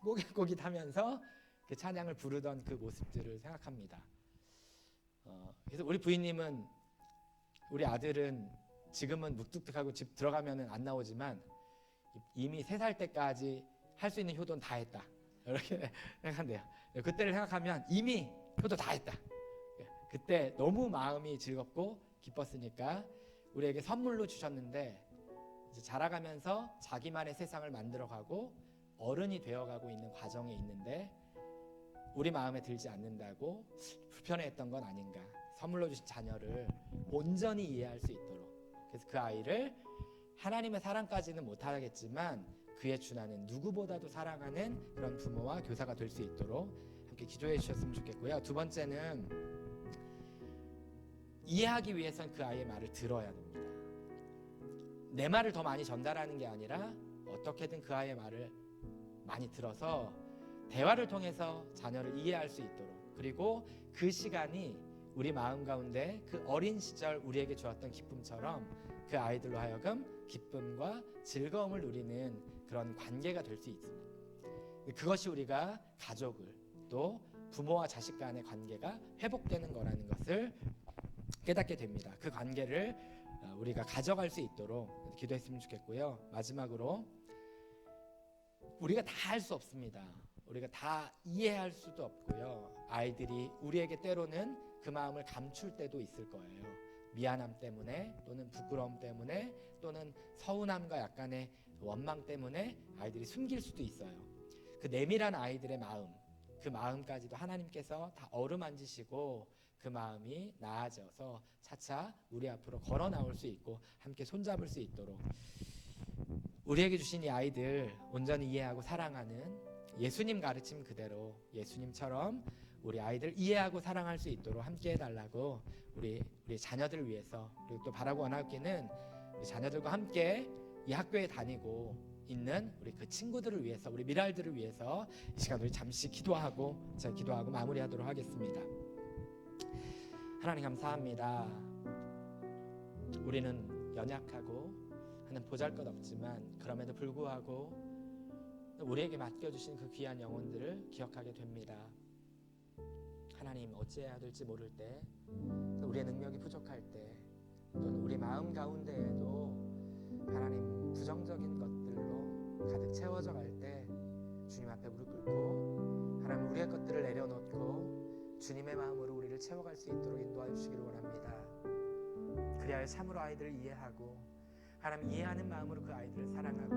꼬깃꼬깃하면서 그 찬양을 부르던 그 모습들을 생각합니다. 그래서 우리 부인님은 우리 아들은 지금은 묵뚝뚝하고 집 들어가면은 안 나오지만 이미 3살 때까지 할 수 있는 효도는 다 했다. 이렇게 생각한대요. 그때를 생각하면 이미 효도 다 했다. 그때 너무 마음이 즐겁고 기뻤으니까 우리에게 선물로 주셨는데 이제 자라가면서 자기만의 세상을 만들어가고 어른이 되어가고 있는 과정에 있는데 우리 마음에 들지 않는다고 불편해했던 건 아닌가. 선물로 주신 자녀를 온전히 이해할 수 있도록, 그래서 그 아이를 하나님의 사랑까지는 못하겠지만 그에 준하는 누구보다도 사랑하는 그런 부모와 교사가 될 수 있도록 함께 기도해 주셨으면 좋겠고요. 두 번째는 이해하기 위해선 그 아이의 말을 들어야 됩니다. 내 말을 더 많이 전달하는 게 아니라 어떻게든 그 아이의 말을 많이 들어서 대화를 통해서 자녀를 이해할 수 있도록, 그리고 그 시간이 우리 마음 가운데 그 어린 시절 우리에게 주었던 기쁨처럼 그 아이들로 하여금 기쁨과 즐거움을 누리는 그런 관계가 될 수 있습니다. 그것이 우리가 가족을 또 부모와 자식 간의 관계가 회복되는 거라는 것을 깨닫게 됩니다. 그 관계를 우리가 가져갈 수 있도록 기도했으면 좋겠고요. 마지막으로 우리가 다 할 수 없습니다. 우리가 다 이해할 수도 없고요. 아이들이 우리에게 때로는 그 마음을 감출 때도 있을 거예요. 미안함 때문에 또는 부끄러움 때문에 또는 서운함과 약간의 원망 때문에 아이들이 숨길 수도 있어요. 그 내밀한 아이들의 마음, 그 마음까지도 하나님께서 다 어루만지시고 그 마음이 나아져서 차차 우리 앞으로 걸어 나올 수 있고 함께 손잡을 수 있도록 우리에게 주신 이 아이들 온전히 이해하고 사랑하는 예수님 가르침 그대로 예수님처럼 우리 아이들 이해하고 사랑할 수 있도록 함께 해달라고 우리 자녀들을 위해서, 그리고 또 바라고 원하기는 우리 자녀들과 함께 이 학교에 다니고 있는 우리 그 친구들을 위해서, 우리 미랄들을 위해서 이 시간 우리 잠시 기도하고 마무리하도록 하겠습니다. 하나님 감사합니다. 우리는 연약하고 하는 보잘것없지만 그럼에도 불구하고 우리에게 맡겨주신 그 귀한 영혼들을 기억하게 됩니다. 하나님, 어찌해야 될지 모를 때, 우리의 능력이 부족할 때, 또는 우리 마음 가운데에도 하나님 부정적인 것들로 가득 채워져 갈 때 주님 앞에 무릎 꿇고 하나님 우리의 것들을 내려놓고 주님의 마음으로 우리를 채워갈 수 있도록 인도하여 주시기를 원합니다. 그리하여 참으로 아이들을 이해하고 하나님 이해하는 마음으로 그 아이들을 사랑하고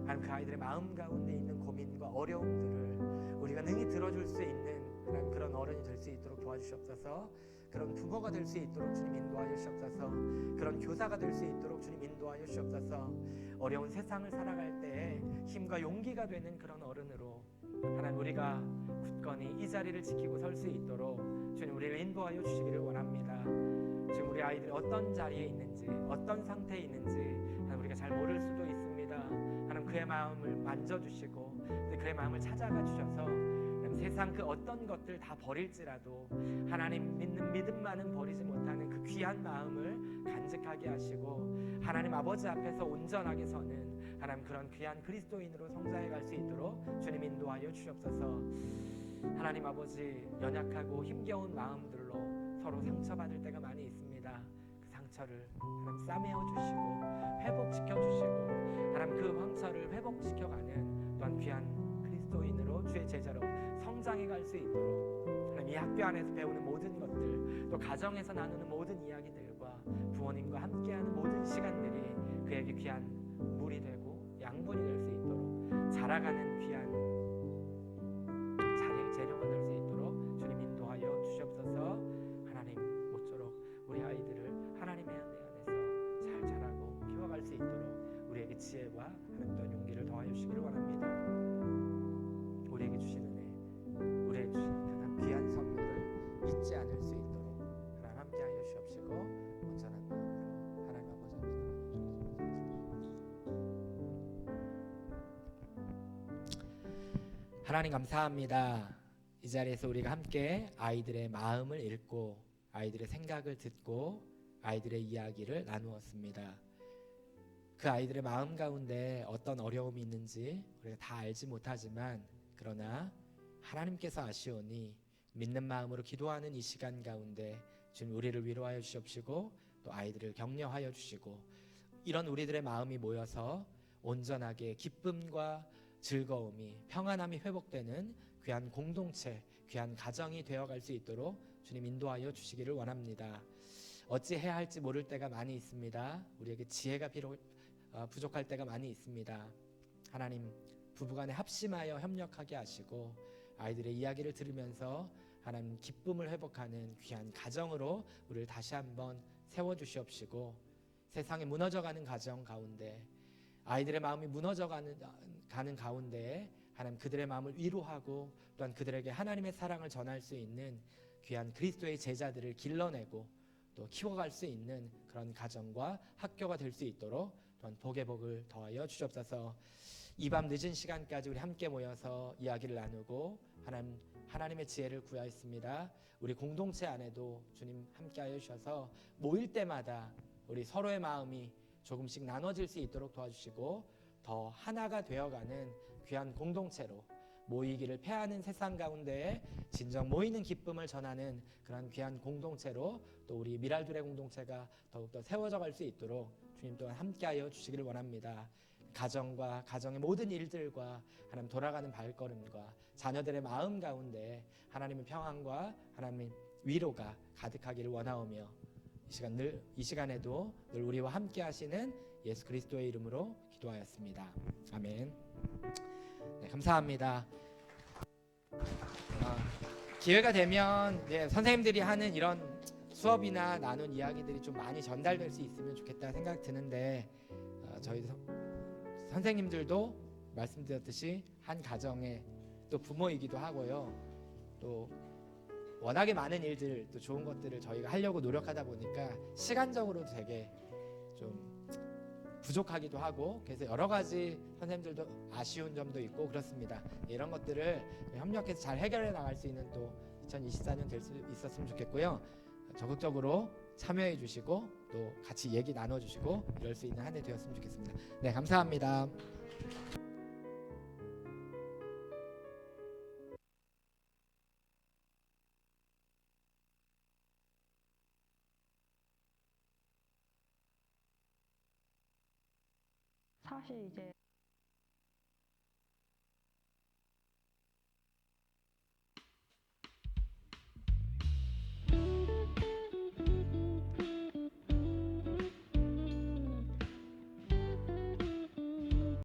하나님 그 아이들의 마음 가운데 있는 고민과 어려움들을 우리가 능히 들어줄 수 있는 하나님 그런 어른이 될 수 있도록 도와주시옵소서. 그런 부모가 될 수 있도록 주님 인도하여 주시옵소서. 그런 교사가 될 수 있도록 주님 인도하여 주시옵소서. 어려운 세상을 살아갈 때에 힘과 용기가 되는 그런 어른으로 하나님 우리가 굳건히 이 자리를 지키고 설 수 있도록 주님 우리를 인도하여 주시기를 원합니다. 지금 우리 아이들이 어떤 자리에 있는지 어떤 상태에 있는지 하나님 우리가 잘 모를 수도 있습니다. 하나님 그의 마음을 만져주시고 그의 마음을 찾아가 주셔서 세상 그 어떤 것들 다 버릴지라도 하나님 믿는 믿음만은 버리지 못하는 그 귀한 마음을 간직하게 하시고 하나님 아버지 앞에서 온전하게 서는 하나님 그런 귀한 그리스도인으로 성장해 갈 수 있도록 주님 인도하여 주시옵소서. 하나님 아버지 연약하고 힘겨운 마음들로 서로 상처받을 때가 많이 있습니다. 그 상처를 하나님 싸매어 주시고 회복시켜 주시고 하나님 그 상처를 회복시켜가는 또한 귀한 그리스도인으로 주의 제자로 성장해 갈 수 있도록 하나님 이 학교 안에서 배우는 모든 것들 또 가정에서 나누는 모든 이야기들과 부모님과 함께하는 모든 시간들이 그에게 귀한 물이 되고 양분이 될 수 있도록 자라가는 귀한 자리의 재료가 될 수 있도록 주님 인도하여 주시옵소서. 하나님 모쪼록 우리 아이들을 하나님의 은혜 안에서 잘 자라고 키워갈 수 있도록 우리에게 지혜와 하나님 또한 용기를 더하여 주시기를 원합니다. 우리에게 주신 은혜, 우리에게 주신 그 귀한 선물을 잊지 않을 수 있도록 하나님 함께하여 주시옵시고 온전한 마음으로 하나님 아버지 하나님 감사합니다. 이 자리에서 우리가 함께 아이들의 마음을 읽고 아이들의 생각을 듣고 아이들의 이야기를 나누었습니다. 그 아이들의 마음 가운데 어떤 어려움이 있는지 우리가 다 알지 못하지만 그러나 하나님께서 아시오니 믿는 마음으로 기도하는 이 시간 가운데 주님 우리를 위로하여 주시옵시고 또 아이들을 격려하여 주시고 이런 우리들의 마음이 모여서 온전하게 기쁨과 즐거움이 평안함이 회복되는 귀한 공동체, 귀한 가정이 되어갈 수 있도록 주님 인도하여 주시기를 원합니다. 어찌 해야 할지 모를 때가 많이 있습니다. 우리에게 지혜가 부족할 때가 많이 있습니다. 하나님 부부간에 합심하여 협력하게 하시고 아이들의 이야기를 들으면서 하나님 기쁨을 회복하는 귀한 가정으로 우리를 다시 한번 세워주시옵시고 세상에 무너져가는 가정 가운데 아이들의 마음이 무너져가는 가운데 하나님 그들의 마음을 위로하고 또한 그들에게 하나님의 사랑을 전할 수 있는 귀한 그리스도의 제자들을 길러내고 또 키워갈 수 있는 그런 가정과 학교가 될 수 있도록 또한 복의 복을 더하여 주시옵소서. 이 밤 늦은 시간까지 우리 함께 모여서 이야기를 나누고 하나님의 지혜를 구하였습니다. 우리 공동체 안에도 주님 함께하여 주셔서 모일 때마다 우리 서로의 마음이 조금씩 나눠질 수 있도록 도와주시고 더 하나가 되어가는 귀한 공동체로 모이기를 패하는 세상 가운데에 진정 모이는 기쁨을 전하는 그런 귀한 공동체로 또 우리 미랄둘의 공동체가 더욱더 세워져 갈 수 있도록 주님 또한 함께하여 주시기를 원합니다. 가정과 가정의 모든 일들과 하나님 돌아가는 발걸음과 자녀들의 마음 가운데 하나님의 평안과 하나님의 위로가 가득하기를 원하오며 이 시간에도 늘 우리와 함께 하시는 예수 그리스도의 이름으로 기도하였습니다. 아멘. 네, 감사합니다. 기회가 되면 선생님들이 하는 이런 수업이나 나눈 이야기들이 좀 많이 전달될 수 있으면 좋겠다 생각 드는데 저희 선생님들도 말씀드렸듯이 한 가정의 또 부모이기도 하고요. 또 워낙에 많은 일들 또 좋은 것들을 저희가 하려고 노력하다 보니까 시간적으로도 되게 좀 부족하기도 하고 그래서 여러 가지 선생님들도 아쉬운 점도 있고 그렇습니다. 이런 것들을 협력해서 잘 해결해 나갈 수 있는 또 2024년 될 수 있었으면 좋겠고요. 적극적으로 참여해 주시고 또 같이 얘기 나눠 주시고 이럴 수 있는 한 해 되었으면 좋겠습니다. 네, 감사합니다. 사실 이제